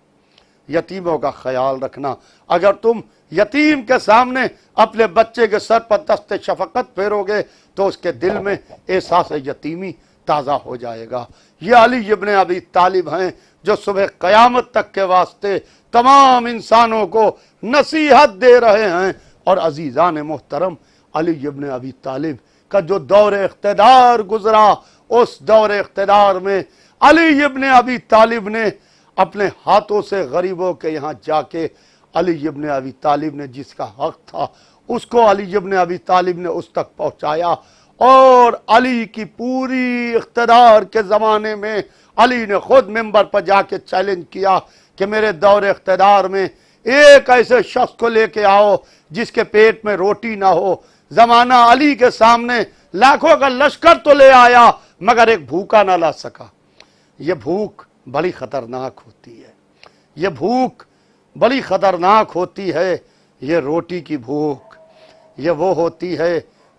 यतीमों का ख्याल रखना। अगर तुम यतीम के सामने अपने बच्चे के सर पर दस्ते शफकत फेरोगे तो उसके दिल में एहसास यतीमी ताज़ा हो जाएगा। ये अली इब्न अबी तालिब हैं जो सुबह क़यामत तक के वास्ते तमाम इंसानों को नसीहत दे रहे हैं। और अजीज़ान मोहतरम, अली इब्न अबी तालिब का जो दौर इख्तिदार गुजरा, उस दौर इख्तिदार में अली इब्न अबी तालिब ने अपने हाथों से गरीबों के यहाँ जाके अली इब्न अबी तालिब ने जिसका हक था उसको अली इब्न अबी तालिब ने उस तक पहुँचाया। और अली की पूरी इख्तिदार के ज़माने में अली ने खुद मिंबर पर जाके चैलेंज किया कि मेरे दौर इख्तिदार में एक ऐसे शख्स को लेके आओ जिसके पेट में रोटी ना हो। ज़माना अली के सामने लाखों का लश्कर तो ले आया मगर एक भूखा ना ला सका। ये भूख बड़ी ख़तरनाक होती है, ये भूख बड़ी ख़तरनाक होती है। ये रोटी की भूख ये वो होती है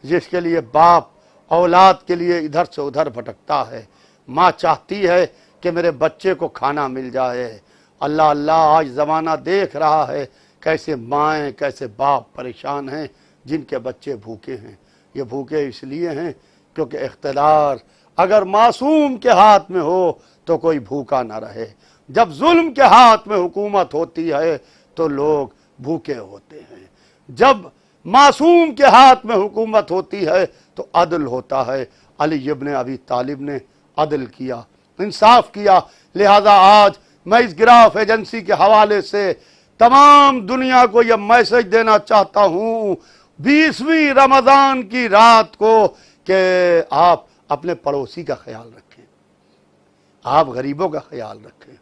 जिसके लिए बाप औलाद के लिए इधर से उधर भटकता है। माँ चाहती है कि मेरे बच्चे को खाना मिल जाए। अल्लाह अल्लाह, आज ज़माना देख रहा है कैसे माएँ कैसे बाप परेशान हैं जिनके बच्चे भूखे हैं। ये भूखे इसलिए हैं क्योंकि इख्तिदार अगर मासूम के हाथ में हो तो कोई भूखा ना रहे। जब जुल्म के हाथ में हुकूमत होती है तो लोग भूखे होते हैं। जब मासूम के हाथ में हुकूमत होती है तो अदल होता है। अली इब्न अबी तालिब ने अदल किया, इंसाफ किया। लिहाजा आज मैं इस गिराफ एजेंसी के हवाले से तमाम दुनिया को यह मैसेज देना चाहता हूँ 20वीं रमज़ान की रात को कि आप अपने पड़ोसी का ख्याल रखें, आप गरीबों का ख्याल रखें,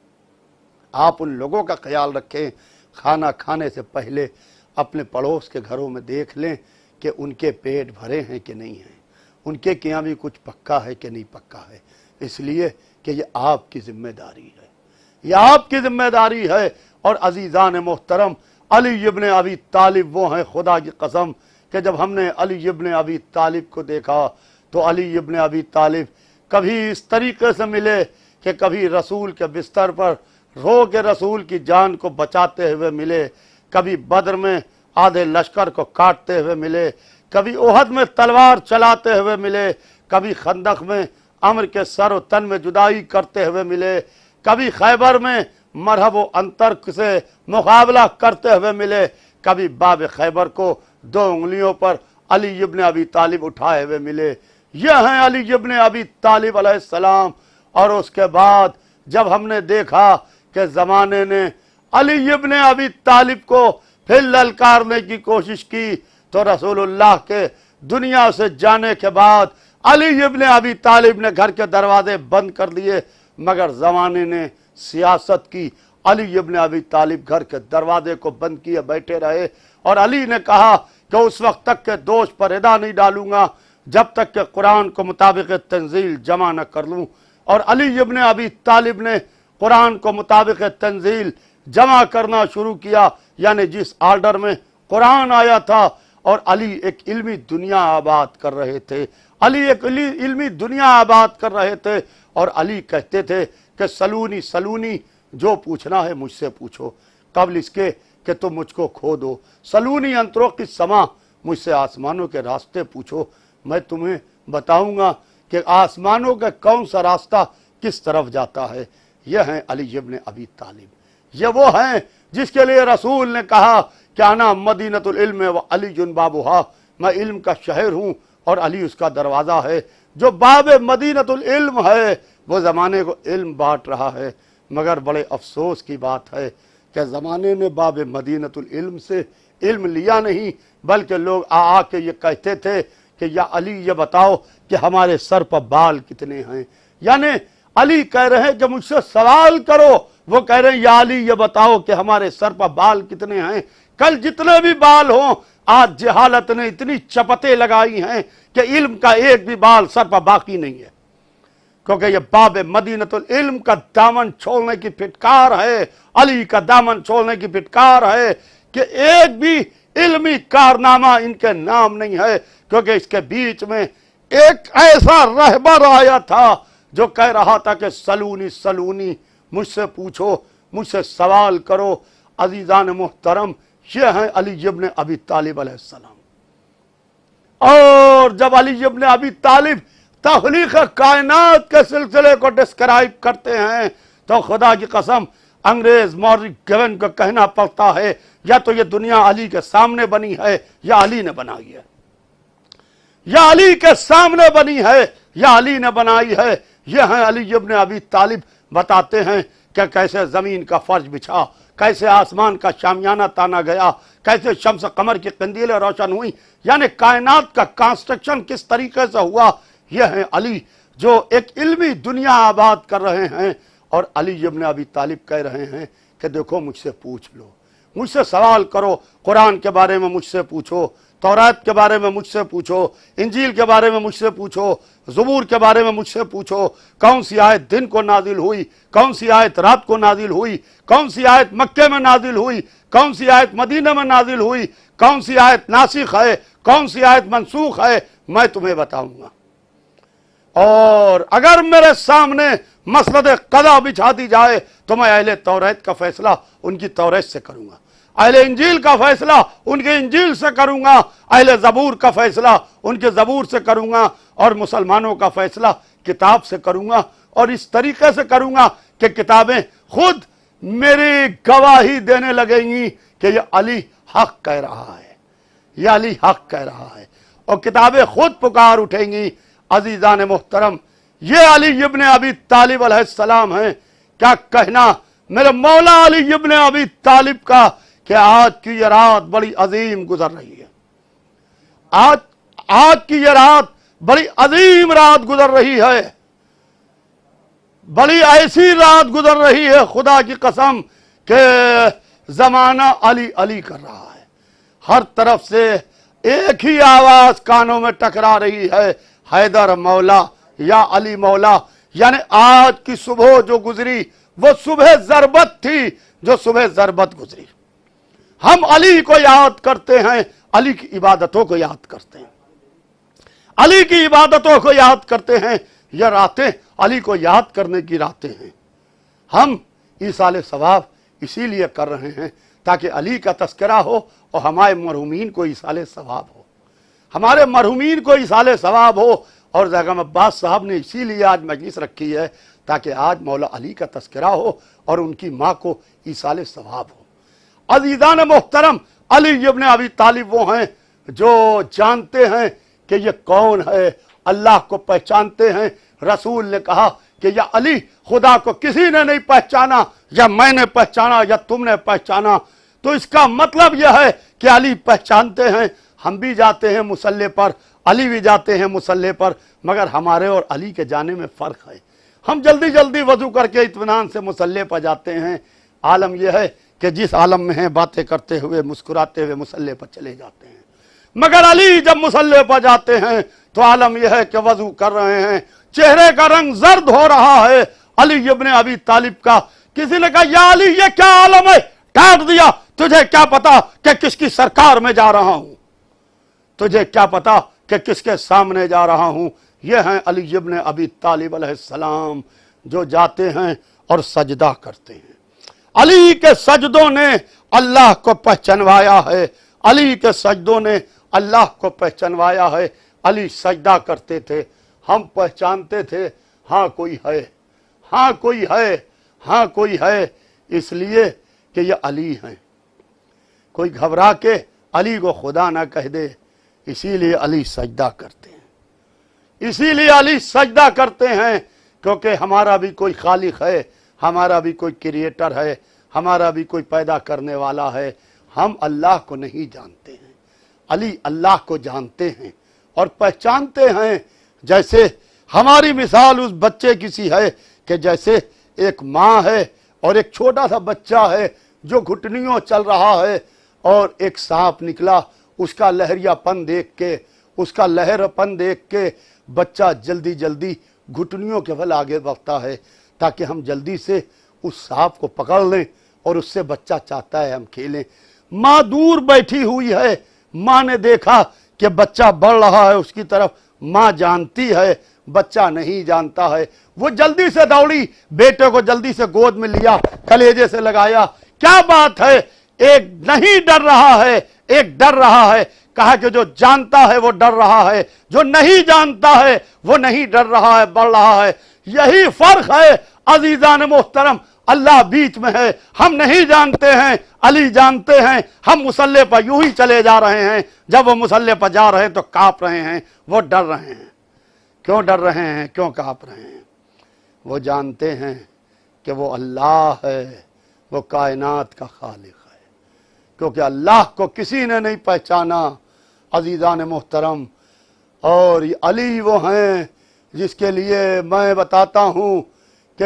आप उन लोगों का ख्याल रखें। खाना खाने से पहले अपने पड़ोस के घरों में देख लें कि उनके पेट भरे हैं कि नहीं हैं, उनके यहाँ भी कुछ पक्का है कि नहीं पक्का है। इसलिए कि ये आपकी ज़िम्मेदारी है, ये आपकी ज़िम्मेदारी है। और अजीज़ान मोहतरम, अली इब्न अबी तालिब वो हैं खुदा की कसम कि जब हमने अली इब्न अबी तालिब को देखा तो अली इब्न अबी तालिब कभी इस तरीके से मिले कि कभी रसूल के बिस्तर पर रो के रसूल की जान को बचाते हुए मिले, कभी बद्र में आधे लश्कर को काटते हुए मिले, कभी ओहद में तलवार चलाते हुए मिले, कभी खंदक में अम्र के सर और तन में जुदाई करते हुए मिले, कभी खैबर में मरहब व अंतर से मुकाबला करते हुए मिले, कभी बाब खैबर को 2 उंगलियों पर अली इब्न अबी तालिब उठाए हुए मिले। यह हैं अली इब्न अबी तालिब अलैहिस्सलाम। और उसके बाद जब हमने देखा कि ज़माने ने अली इब्न अबी तालिब को फिर ललकारने की कोशिश की तो रसूलुल्लाह के दुनिया से जाने के बाद अली इब्न अबी तालिब ने घर के दरवाजे बंद कर दिए। मगर ज़माने ने सियासत की, अली इब्न अबी तालिब घर के दरवाजे को बंद किए बैठे रहे। और अली ने कहा कि उस वक्त तक के दोष पर रिदा नहीं डालूंगा जब तक कि कुरान को मुताबिक तंजील जमा न कर लूँ। और अली इब्न अबी तालिब ने कुरान को मुताबिक तंजील जमा करना शुरू किया, यानी जिस आर्डर में कुरान आया था। और अली एक इल्मी दुनिया आबाद कर रहे थे, अली एक इल्मी दुनिया आबाद कर रहे थे। और अली कहते थे कि सलूनी सलूनी, जो पूछना है मुझसे पूछो कबल इसके कि तुम मुझको खो दो। सलूनी अंतरों की समा, मुझसे आसमानों के रास्ते पूछो, मैं तुम्हें बताऊंगा कि आसमानों का कौन सा रास्ता किस तरफ जाता है। यह हैं अली इब्न अबी तालिब, ये वो हैं जिसके लिए रसूल ने कहा कि आना मदीनतुल इल्म व अली बाबुहा, मैं इल्म का शहर हूँ और अली उसका दरवाज़ा है। जो बाब मदीनतुल इल्म है वो ज़माने को इल्म बांट रहा है। मगर बड़े अफसोस की बात है कि ज़माने ने बाब मदीनतुल इल्म से इल्म लिया नहीं, बल्कि लोग आ के ये कहते थे कि या अली ये बताओ कि हमारे सर पर बाल कितने हैं। यानी अली कह रहे हैं कि मुझसे सवाल करो, वो कह रहे हैं या अली ये बताओ कि हमारे सर पर बाल कितने हैं। कल जितने भी बाल हों, आज जहालत ने इतनी चपतें लगाई हैं कि इल्म का एक भी बाल सर पर बाकी नहीं है, क्योंकि ये बाब मदीनतुल इल्म का दामन छोड़ने की फिटकार है, अली का दामन छोड़ने की फिटकार है कि एक भी इल्मी कारनामा इनके नाम नहीं है, क्योंकि इसके बीच में एक ऐसा रहबर आया था जो कह रहा था कि सलूनी सलूनी, मुझसे पूछो, मुझसे सवाल करो। अजीजान मुहतरम, ये हैं अली इब्न अबी तालिब अलैहिस्सलाम। और जब अली इब्न अबी तालिब तख्लीक कायनात के सिलसिले को डिस्क्राइब करते हैं तो खुदा की कसम अंग्रेज मॉरिस गिवन को कहना पड़ता है या तो ये दुनिया अली के सामने बनी है या अली ने बनाई है, या अली के सामने बनी है या अली ने बनाई है। ये हैं अली इब्न अबी तालिब, बताते हैं कि कैसे जमीन का फर्श बिछा, कैसे आसमान का शामियाना ताना गया, कैसे शम्स कमर की कंदीलें रोशन हुई, यानी कायनात का कंस्ट्रक्शन किस तरीके से हुआ। यह है अली जो एक इल्मी दुनिया आबाद कर रहे हैं। और अली इब्न अबी तालिब कह रहे हैं कि देखो मुझसे पूछ लो, मुझसे सवाल करो, कुरान के बारे में मुझसे पूछो, तौरात के बारे में मुझसे पूछो, इंजील के बारे में मुझसे पूछो, ज़बूर के बारे में मुझसे पूछो, कौन सी आयत दिन को नाजिल हुई, कौन सी आयत रात को नाजिल हुई, कौन सी आयत मक्के में नाजिल हुई, कौन सी आयत मदीना में नाजिल हुई, कौन सी आयत नासिख है, कौन सी आयत मनसूख है, मैं तुम्हें बताऊंगा। और अगर मेरे सामने मसलद कदा बिछा दी जाए तो मैं अहले तौरात का फैसला उनकी तौरात से करूंगा, अहले इंजील का फैसला उनके इंजील से करूंगा, अहले ज़बूर का फैसला उनके ज़बूर से करूंगा, और मुसलमानों का फैसला किताब से करूंगा। और इस तरीके से करूंगा कि किताबें खुद मेरी गवाही देने लगेंगी कि ये अली हक कह रहा है, ये अली हक कह रहा है, और किताबें खुद पुकार उठेंगी। अजीजान मुहतरम, ये अली इब्न अबी तालिब अलैहिस्सलाम हैं। क्या कहना मेरे मौला अली इब्न अबी तालिब का कि आज की ये रात बड़ी अजीम गुजर रही है, आज की ये रात बड़ी अजीम रात गुजर रही है, बड़ी ऐसी रात गुजर रही है खुदा की कसम कि जमाना अली अली कर रहा है। हर तरफ से एक ही आवाज कानों में टकरा रही है, हैदर मौला या अली मौला। यानी आज की सुबह जो गुजरी वो सुबह ज़रबत थी, जो सुबह ज़रबत गुजरी। हम अली को याद करते हैं, अली की इबादतों को याद करते हैं, अली की इबादतों को याद करते हैं। यह रातें अली को याद करने की रातें हैं। हम ईसाले सवाब इसीलिए कर रहे हैं ताकि अली का तस्करा हो और हमारे मरहूमीन को ईसाले सवाब हो, हमारे मरहूमीन को ईसाले सवाब हो। और ज़ैगम अब्बास साहब ने इसीलिए आज मजलिस रखी है ताकि आज मौला अली का तस्करा हो और उनकी माँ को ईसाले सवाब हो। अज़ीज़ान मोहतरम, अली इब्न अबी तालिब वो हैं जो जानते हैं कि ये कौन है, अल्लाह को पहचानते हैं। रसूल ने कहा कि या अली, खुदा को किसी ने नहीं पहचाना, या मैंने पहचाना या तुमने पहचाना। तो इसका मतलब यह है कि अली पहचानते हैं। हम भी जाते हैं मुसल्ले पर, अली भी जाते हैं मुसल्ले पर, मगर हमारे और अली के जाने में फ़र्क है। हम जल्दी जल्दी वज़ू करके इत्मीनान से मुसल्ले पर जाते हैं। आलम यह है कि जिस आलम में हैं बातें करते हुए मुस्कुराते हुए मुसल्ले पर चले जाते हैं, मगर अली जब मुसल्ले पर जाते हैं तो आलम यह है कि वज़ू कर रहे हैं, चेहरे का रंग जर्द हो रहा है अली इब्न अबी तालिब का। किसी ने कहा या अली ये क्या आलम है, काट दिया, तुझे क्या पता कि किसकी सरकार में जा रहा हूं, तुझे क्या पता कि किसके सामने जा रहा हूं। ये हैं अली इब्न अबी तालिब अलैहिस्सलाम जो जाते हैं और सजदा करते हैं। अली के सजदों ने अल्लाह को पहचानवाया है, अली के सजदों ने अल्लाह को पहचानवाया है। अली सजदा करते थे, हम पहचानते थे हाँ कोई है, हाँ कोई है, हाँ कोई है, इसलिए कि ये अली हैं। कोई घबरा के अली को खुदा ना कह दे, इसीलिए अली सजदा करते हैं, इसीलिए अली सजदा करते हैं, क्योंकि हमारा भी कोई खालिक है, हमारा भी कोई क्रिएटर है, हमारा भी कोई पैदा करने वाला है। हम अल्लाह को नहीं जानते हैं, अली अल्लाह को जानते हैं और पहचानते हैं। जैसे हमारी मिसाल उस बच्चे की सी है कि जैसे एक माँ है और एक छोटा सा बच्चा है जो घुटनियों चल रहा है, और एक सांप निकला, उसका लहरियापन देख के, उसका लहरपन देख के बच्चा जल्दी जल्दी घुटनियों के बल आगे बढ़ता है ताकि हम जल्दी से उस सांप को पकड़ लें, और उससे बच्चा चाहता है हम खेलें। माँ दूर बैठी हुई है, माँ ने देखा कि बच्चा बढ़ रहा है उसकी तरफ, माँ जानती है, बच्चा नहीं जानता है। वो जल्दी से दौड़ी, बेटे को जल्दी से गोद में लिया, कलेजे से लगाया। क्या बात है, एक नहीं डर रहा है, एक डर रहा है। कहा कि जो जानता है वो डर रहा है, जो नहीं जानता है वो नहीं डर रहा है, बढ़ रहा है। यही फर्क है अजीजान मोहतरम। अल्लाह बीच में है, हम नहीं जानते हैं, अली जानते हैं। हम मुसल्ले पर यूं ही चले जा रहे हैं, जब वो मुसल्ले पर जा रहे हैं तो कांप रहे हैं, वो डर रहे हैं। क्यों डर रहे हैं, क्यों कांप रहे हैं? वो जानते हैं कि वो अल्लाह है, वो कायनात का खालिक है। क्योंकि अल्लाह को किसी ने नहीं पहचाना अजीजान मोहतरम। और ये अली वो हैं जिसके लिए मैं बताता हूँ कि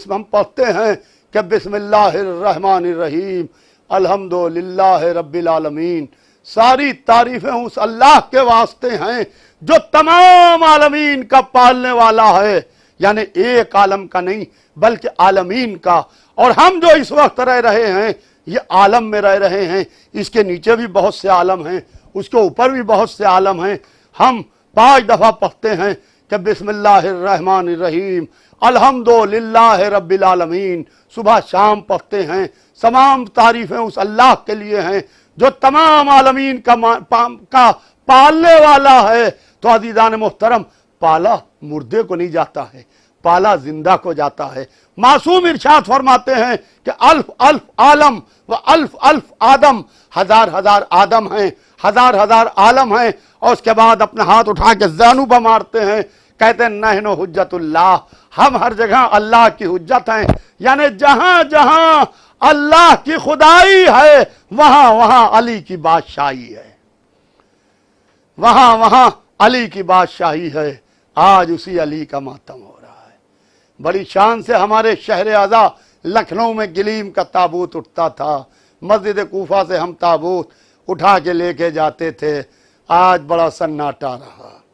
हम पढ़ते हैं कि बिस्मिल्लाहिर्रहमानिर्रहीम अल्हम्दुलिल्लाह रब्बिल आलमीन। सारी तारीफें उस अल्लाह के वास्ते हैं जो तमाम आलमीन का पालने वाला है, यानी एक आलम का नहीं बल्कि आलमीन का। और हम जो इस वक्त रह रहे हैं ये आलम में रह रहे हैं, इसके नीचे भी बहुत से आलम हैं, उसके ऊपर भी बहुत से आलम हैं। हम 5 दफा पढ़ते हैं कि बिस्मिल्लाहिर्रहमानिर्रहीम अल्हम्दुलिल्लाह रब्बिल आलमीन। सुबह शाम पढ़ते हैं। तमाम तारीफें उस अल्लाह के लिए हैं जो तमाम आलमीन का पालने वाला है। तो अज़ीज़ान मोहतरम, पाला मुर्दे को नहीं जाता है, पाला जिंदा को जाता है। मासूम इरशाद फरमाते हैं कि अल्फ अल्फ आलम व अल्फ अल्फ आदम, हजार हजार आदम हैं, हजार हजार आलम हैं। और उसके बाद अपने हाथ उठा के ज़ानुबा मारते हैं, कहते हैं नहनु हुज्जतुल्लाह, हम हर जगह अल्लाह की हुज्जत हैं। यानी जहां जहां अल्लाह की खुदाई है वहां वहां अली की बादशाही है, वहां वहां अली की बादशाही है। आज उसी अली का मातम हो रहा है। बड़ी शान से हमारे शहर आज़ा लखनऊ में गिलीम का ताबूत उठता था। मस्जिद कूफा से हम ताबूत उठा के लेके जाते थे। आज बड़ा सन्नाटा रहा।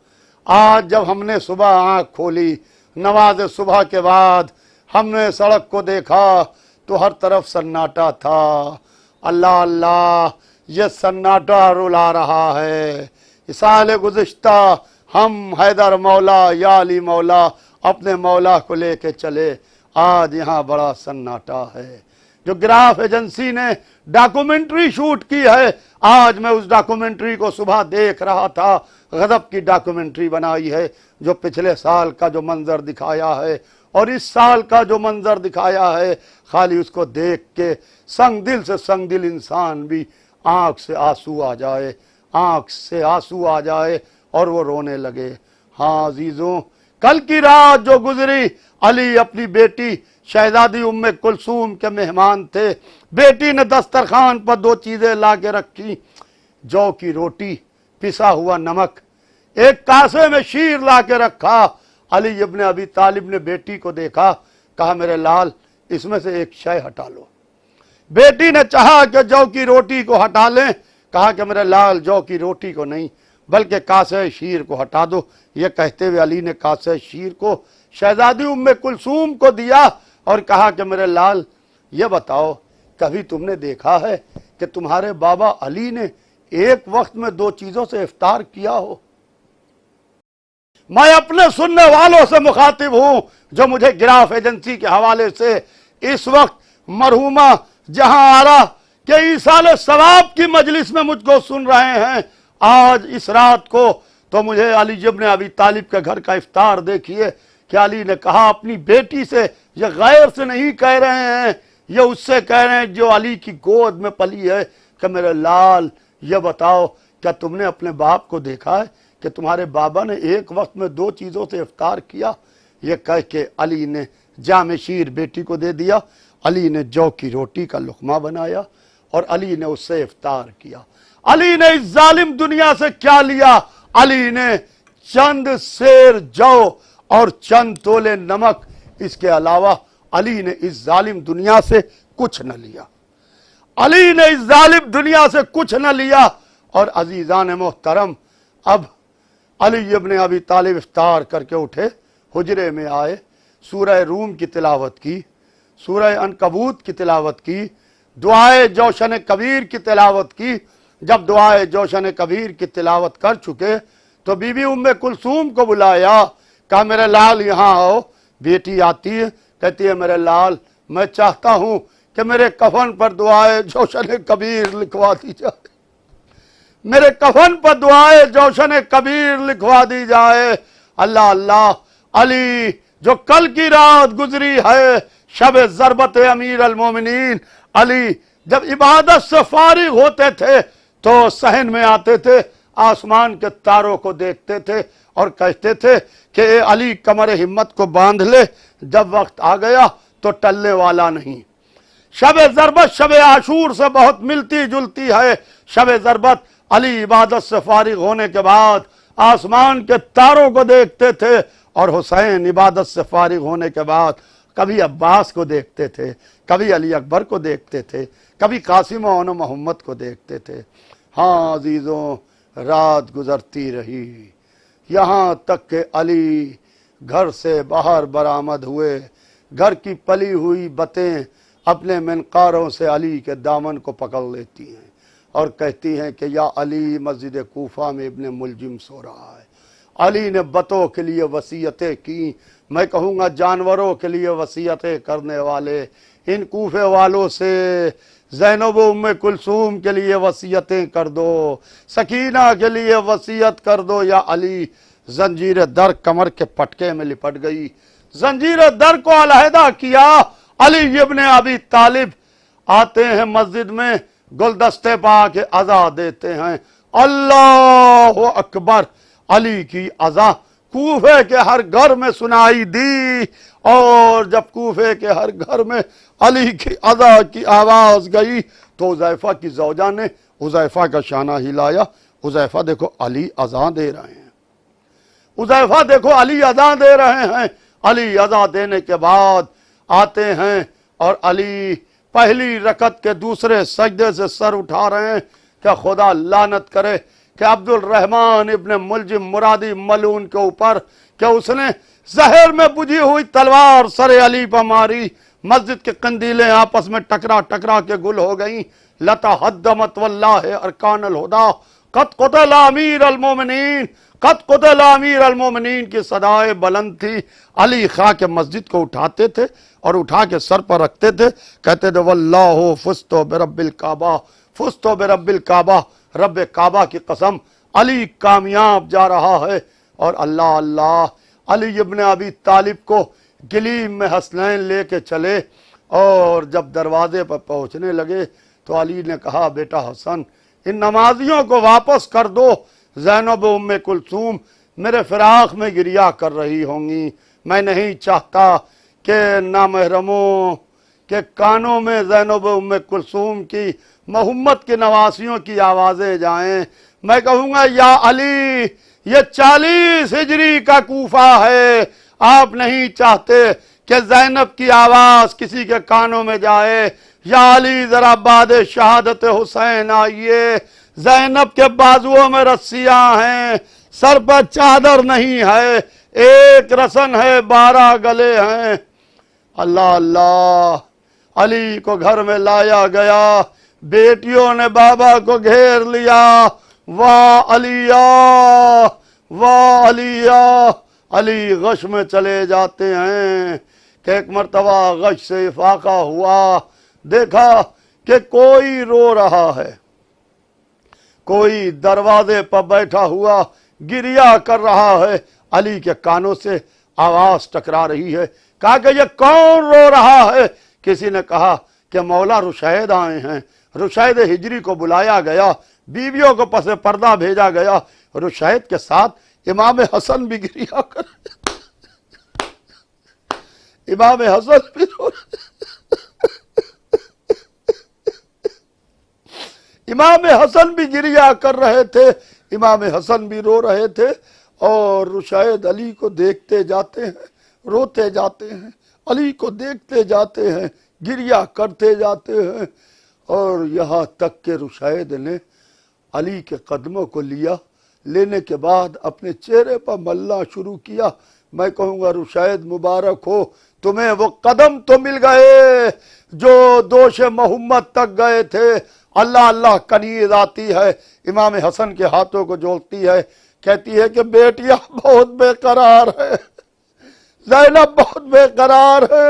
आज जब हमने सुबह आँख खोली, नमाज सुबह के बाद हमने सड़क को देखा तो हर तरफ सन्नाटा था। अल्लाह अल्लाह, ये सन्नाटा रुला रहा है। साल गुज़िश्ता हम हैदर मौला या अली मौला अपने मौला को लेके चले, आज यहाँ बड़ा सन्नाटा है। जो ग्राफ एजेंसी ने डॉक्यूमेंट्री शूट की है, आज मैं उस डॉक्यूमेंट्री को सुबह देख रहा था। गजब की डॉक्यूमेंट्री बनाई है, जो पिछले साल का जो मंजर दिखाया है और इस साल का जो मंजर दिखाया है, खाली उसको देख के संग दिल इंसान भी आंख से आंसू आ जाए, आंख से आंसू आ जाए और वो रोने लगे। हाँ अजीजों, कल की रात जो गुजरी, अली अपनी बेटी शहजादी उम्मे कुलसूम के मेहमान थे। बेटी ने दस्तरखान पर 2 चीजें ला के रखी, जौ की रोटी, पिसा हुआ नमक, एक कासे में शीर ला के रखा। अली इब्न अबी तालिब ने बेटी को देखा, कहा मेरे लाल इसमें से एक शय हटा लो। बेटी ने चाहा कि जौ की रोटी को हटा लें, कहा कि मेरे लाल जौ की रोटी को नहीं बल्कि कासे शीर को हटा दो। ये कहते हुए अली ने कासे शीर को शहजादी उम्मे कुलसूम को दिया और कहा कि मेरे लाल ये बताओ, कभी तुमने देखा है कि तुम्हारे बाबा अली ने एक वक्त में 2 चीजों से इफ्तार किया हो? मैं अपने सुनने वालों से मुखातिब हूं जो मुझे गिराफ एजेंसी के हवाले से इस वक्त मरहुमा जहां आरा के ईसाले सवाब की मजलिस में मुझको सुन रहे हैं। आज इस रात को तो मुझे अली इब्न अबी तालिब के घर का इफ्तार देखिए कि अली ने कहा अपनी बेटी से, ये गैर से नहीं कह रहे हैं, ये उससे कह रहे हैं जो अली की गोद में पली है, कि मेरे लाल ये बताओ क्या तुमने अपने बाप को देखा है कि तुम्हारे बाबा ने एक वक्त में 2 चीज़ों से इफ्तार किया? ये कह के अली ने जामे शीर बेटी को दे दिया। अली ने जौ की रोटी का लुकमा बनाया और अली ने उससे इफ्तार किया। अली ने इस जालिम दुनिया से क्या लिया? अली ने चंद सेर जौ और चंद तोले नमक, इसके अलावा अली ने इस जालिम दुनिया से कुछ न लिया। अली ने इस जालिम दुनिया से कुछ न लिया। और अजीजान मोहतरम, अब अली इब्न अबी तालिब इफ्तार करके उठे, हुजरे में आए, सूरह रूम की तिलावत की, सूरह अनकबूत की तिलावत की, दुआए जोशन कबीर की तिलावत की। जब दुआए जोशन कबीर की तिलावत कर चुके तो बीबी उम्मे कुलसूम को बुलाया, कहा मेरे लाल यहाँ आओ। बेटी आती है, कहती है मेरे लाल मैं चाहता हूं कि मेरे कफन पर दुआए जोशन कबीर लिखवा दी जाए, मेरे कफन पर दुआए जोशन कबीर लिखवा दी जाए। अल्लाह अल्लाह, अली जो कल की रात गुजरी है शब ज़रबत अमीर अल मोमिनीन, अली जब इबादत से फारिग होते थे तो सहन में आते थे, आसमान के तारों को देखते थे और कहते थे कि ए अली कमर हिम्मत को बांध ले, जब वक्त आ गया तो टलने वाला नहीं। शब ज़रबत शब आशूर से बहुत मिलती जुलती है। शब ज़रबत अली इबादत से फारिग होने के बाद आसमान के तारों को देखते थे, और हुसैन इबादत से फारिग होने के बाद कभी अब्बास को देखते थे, कभी अली अकबर को देखते थे, कभी कासिम और मोहम्मद को देखते थे। हाँ अजीजों, रात गुजरती रही, यहाँ तक के अली घर से बाहर बरामद हुए। घर की पली हुई बतें अपने मिनकारों से अली के दामन को पकड़ लेती हैं और कहती हैं कि या अली मस्जिद कूफा में इब्ने मुलजिम सो रहा है। अली ने बतों के लिए वसीयतें की, मैं कहूँगा जानवरों के लिए वसीयतें करने वाले इन कूफे वालों से ज़ैनब उम्मे कुलसूम के लिए वसीयतें कर दो, सकीना के लिए वसीयत कर दो। या अली जंजीर दर कमर के पटके में लिपट गई, जंजीर दर को अलहदा किया। अली इब्ने अबी तालिब आते हैं मस्जिद में, गुलदस्ते पा के अज़ा देते हैं, अल्लाह अकबर। अली की अज़ा कूफे के हर घर में सुनाई दी, और जब कूफे के हर घर में अली की अज़ा की आवाज़ गई तो हुज़ैफा की ज़ौजा ने हुज़ैफा का शाना हिलाया। हुज़ैफा देखो अली अज़ा दे रहे हैं, हुज़ैफा देखो अली अज़ा दे रहे हैं। अली अज़ा देने के बाद आते हैं और अली पहली रकत के दूसरे सजदे से सर उठा रहे हैं। क्या खुदा लानत करे कि अब्दुल रहमान इब्ने मुलजिम मुरादी मलून के ऊपर, क्या उसने जहर में बुझी हुई तलवार सरे अली पर मारी, मस्जिद के कंदीलें आपस में टकरा टकरा के गुल हो गईं। लता हद्दमत वल्लाह अरकानुल हुदा कद क़ुतिल अमीर अल मोमिनीन, कद क़ुतिल अमीर अल मोमिनीन की सदाएं बुलंद थी। अली खा के मस्जिद को उठाते थे और उठा के सर पर रखते थे, कहते थे वल्लाहु फुस्तो बिरब्बिल काबा, फुस्तो बिरब्बिल काबा, रब काबा की कसम अली कामयाब जा रहा है। और अल्लाह अल्लाह, अली इब्ने अबी तालिब को गिलीम में हसनैन लेके चले, और जब दरवाजे पर पहुंचने लगे तो अली ने कहा बेटा हसन इन नमाजियों को वापस कर दो। ज़ैनब उम्मे कुलसूम मेरे फिराक में गिरिया कर रही होंगी, मैं नहीं चाहता कि नामहरमों के कानों में ज़ैनब उम्मे कुलसूम की मोहम्मद के नवासियों की आवाज़ें जाएं। मैं कहूँगा या अली ये 40 हिजरी का कूफा है, आप नहीं चाहते कि ज़ैनब की आवाज़ किसी के कानों में जाए। या अली ज़रा बाद शहादत हुसैन आइए, ज़ैनब के बाजुओं में रस्सियाँ हैं, सर पर चादर नहीं है, एक रसन है, 12 गले हैं। अल्लाह अल्लाह, अली को घर में लाया गया, बेटियों ने बाबा को घेर लिया। वाह अलिया, वाह अलिया। अली गश में चले जाते हैं कि एक मर्तबा गश से इफाका हुआ, देखा कि कोई रो रहा है, कोई दरवाजे पर बैठा हुआ गिरिया कर रहा है। अली के कानों से आवाज टकरा रही है, कहा कि ये कौन रो रहा है। किसी ने कहा कि मौला रुशैद आए हैं। रुशैद हिजरी को बुलाया गया, बीवियों को पसे पर्दा भेजा गया। रुशैद के साथ इमाम हसन भी गिरिया कर, इमाम हसन भी रो, इमाम हसन भी गिरिया कर रहे थे, इमाम हसन भी रो रहे थे। और रुशैद अली को देखते जाते हैं, रोते जाते हैं, अली को देखते जाते हैं, गिरिया करते जाते हैं। और यहाँ तक के रुशैद ने अली के कदमों को लिया, लेने के बाद अपने चेहरे पर मलना शुरू किया। मैं कहूँगा रुशैद मुबारक हो, तुम्हें वो कदम तो मिल गए जो दोष मोहम्मद तक गए थे। अल्लाह अल्लाह कनीज आती है, इमाम हसन के हाथों को जोड़ती है कहती है कि बेटियां बहुत बेकरार है, ज़ैनब बहुत बेकरार है।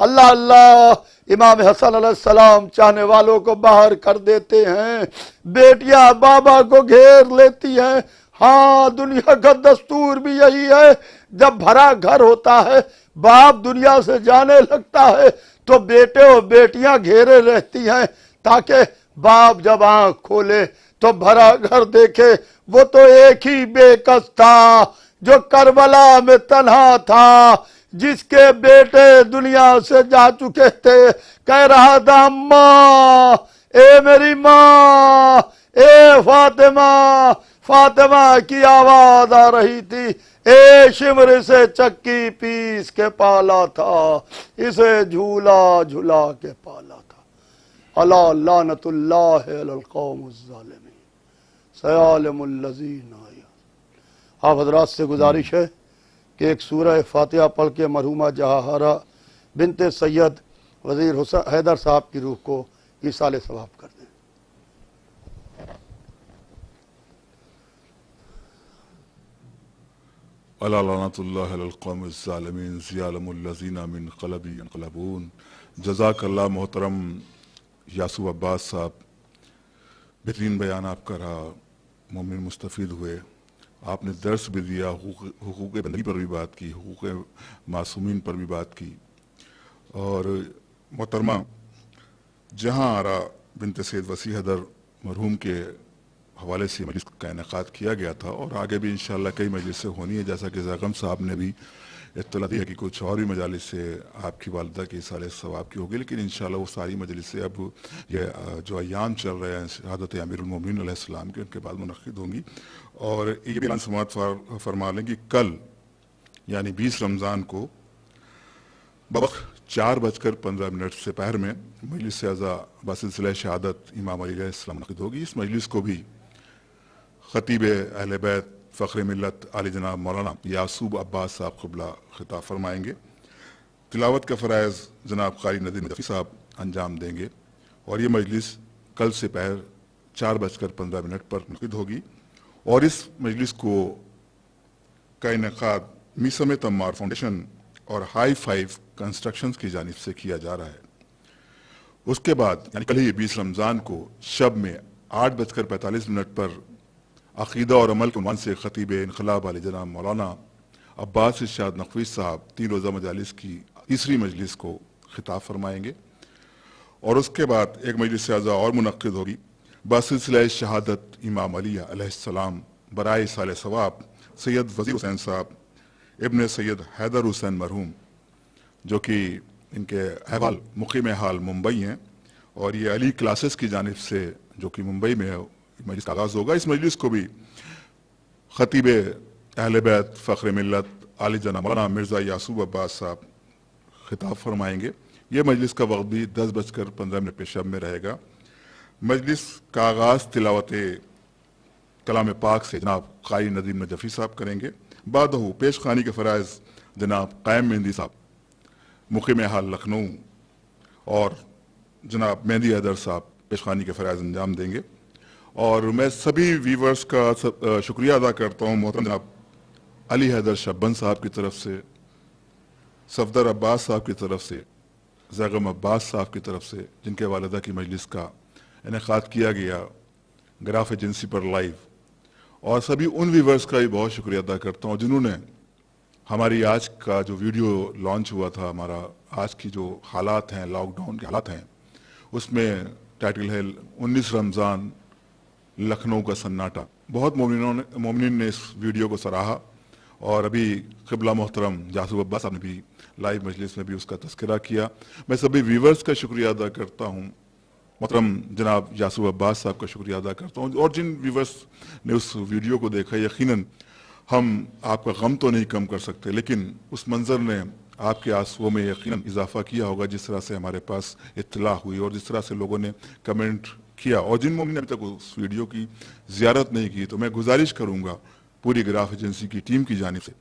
अल्लाह अल्लाह, इमाम हसन अलैहिस्सलाम चाहने वालों को बाहर कर देते हैं, बेटियां बाबा को घेर लेती हैं। हाँ, दुनिया का दस्तूर भी यही है, जब भरा घर होता है, बाप दुनिया से जाने लगता है तो बेटे और बेटियां घेरे रहती हैं, ताकि बाप जब आंख खोले तो भरा घर देखे। वो तो एक ही बेकस था जो करबला में तन्हा था, जिसके बेटे दुनिया से जा चुके थे। कह रहा था, अम्मा, ए मेरी माँ, ए फातिमा। फातिमा की आवाज आ रही थी, ए शिमर से चक्की पीस के पाला था, इसे झूला झूला के पाला था। अला लानतुल्लाह अलल कौमुज़ ज़ालिमीन सयालिमुल लज़ीना। आप हज़रात से गुजारिश है कि एक सूरह फातिहा पढ़ के मरहुमा जहाहरा बिनते सैयद वज़ीर हुसैन हैदर साहब की रूह को ईसाले सवाब कर दें। अला लानतुल्लाह अलल कौमिज़ ज़ालिमीन ज़ियालमुल लज़ीना मिन क़लबी यनक़लबून। जज़ाकल्लाह मोहतरम यासूब अब्बास साहब, बेहतरीन बयान आपका रहा, मोमिन मुस्तफ़ीद हुए, आपने दर्स भी दिया, हुकूक़ बंदगी पर भी बात की, हुकूक़ मासूमीन पर भी बात की। और मोहतरमा जहाँ आरा बिनते सैयद वसी हैदर मरहूम के हवाले से मजलिस का इनेकाद किया गया था और आगे भी इंशाअल्लाह कई मजलिसें होनी है, जैसा कि ज़ैगम साहब ने भी इत्तला दी है कि कुछ और भी मजालिस से आपकी वालदा के साले सवाब की होगी, लेकिन इंशाअल्लाह वो सारी मजलिसें अब ये जो अयाम चल रहे हैं शहादत अमीरुल मोमिनीन अलैहिस्सलाम के, उनके बाद मुनक़्क़िद होंगी। और ये भी समाअत फरमा लें कि कल यानी 20 रमज़ान को बवक्त 4:15 से पहर में मजलिस अज़ा बसिलसिला शहादत इमाम अली अलैहिस्सलाम मुनक़्क़िद होगी। इस मजलिस को भी ख़तीब अहले बैत फ़ख्र मिल्लत आली जनाब मौलाना यासूब अब्बास साहब क़िबला ख़िताब फरमाएंगे। तिलावत का फ़राइज़ जनाब क़ारी नदीम नदफ़ी साहब अंजाम देंगे और ये मजलिस कल से पहर 4:15 पर मुनक़्क़िद होगी। और इस मजलिस को का इनेक़ाद मीसम तम्मार फाउंडेशन और हाई फाइव कंस्ट्रक्शंस की जानिब से किया जा रहा है। उसके बाद यानी कल ही 20 रमज़ान को शब में 8:45 पर अक़ीदा और अमल के उन्वान से ख़तीब इनक़लाब आले जनाब मौलाना अब्बास इरशाद नक़वी साहब 3 रोज़ा मजालिस की तीसरी मजलिस को ख़िताब फरमाएंगे। और उसके बाद एक मजलिस अज़ा और मुनक़्क़िद होगी बसिलसिला शहादत इमाम अली अलैहिस्सलाम बराए साले सवाब सैयद वज़ीर हुसैन साहब इब्न सैयद हैदर हुसैन मरहूम, जो कि इनके अहवाल मुक़ीम हाल मुंबई हैं और ये अली क्लासेस की जानिब से जो कि मुंबई में है मजलिस का आगाज़ होगा। इस मजलिस को भी ख़तीब अहले बैत फ़ख्र मिल्लत आली जनाब मौलाना मिर्ज़ा यासूब अब्बास साहब ख़िताब फरमाएंगे। ये मजलिस का वक्त भी 10:15 पे शब में रहेगा। मजलिस का आगाज़ तिलावत कलाम पाक से जनाब क़ारी नदीम नजफ़ी साहब करेंगे। बादहू पेशखानी के फ़राइज़ जनाब क़ायम मेहंदी साहब मुक़ीम हाल लखनऊ और जनाब मेहंदी हैदर साहब पेशखानी के फ़राइज़ अंजाम देंगे। और मैं सभी व्यूवर्स का शुक्रिया अदा करता हूँ मोहतरम जनाब अली हैदर शब्बन साहब की तरफ से, सफदर अब्बास साहब की तरफ से, ज़ैगम अब्बास साहब की तरफ से, जिनके वालिदा की मजलिस का इनेक़ाद किया गया ग्राफ एजेंसी पर लाइव। और सभी उन व्यूवर्स का भी बहुत शुक्रिया अदा करता हूँ जिन्होंने हमारी आज का जो वीडियो लॉन्च हुआ था, हमारा आज की जो हालात हैं, लॉकडाउन के हालात हैं, उसमें टाइटल है 19 रमज़ान लखनऊ का सन्नाटा। बहुत मोमिनीन ने इस वीडियो को सराहा और अभी क़िबला मोहतरम यासूब अब्बास साहब ने भी लाइव मजलिस में भी उसका तज़किरा किया। मैं सभी व्यूवर्स का शुक्रिया अदा करता हूँ, मोहतरम जनाब यासूब अब्बास साहब का शुक्रिया अदा करता हूँ। और जिन व्यूवर्स ने उस वीडियो को देखा, यकीनन हम आपका गम तो नहीं कम कर सकते, लेकिन उस मंज़र ने आपके आंसुओं में यकीनन इजाफ़ा किया होगा जिस तरह से हमारे पास इत्तला हुई और जिस तरह से लोगों ने कमेंट किया। और जिन मोमिन ने अभी तक उस वीडियो की ज़ियारत नहीं की, तो मैं गुजारिश करूँगा पूरी ग्राफ एजेंसी की टीम की जानिब से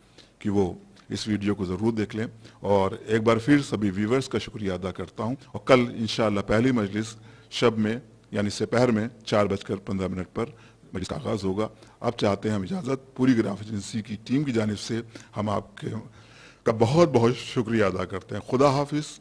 कि वो इस वीडियो को ज़रूर देख लें। और एक बार फिर सभी व्यूवर्स का शुक्रिया अदा करता हूँ। और कल इंशाअल्लाह पहली मजलिस शब में यानी दोपहर में 4:15 पर مجلس کا آغاز ہوگا۔ اب چاہتے ہیں ہم اجازت، پوری گراف ایجنسی کی ٹیم کی جانب سے ہم آپ کا بہت بہت شکریہ ادا کرتے ہیں۔ خدا حافظ۔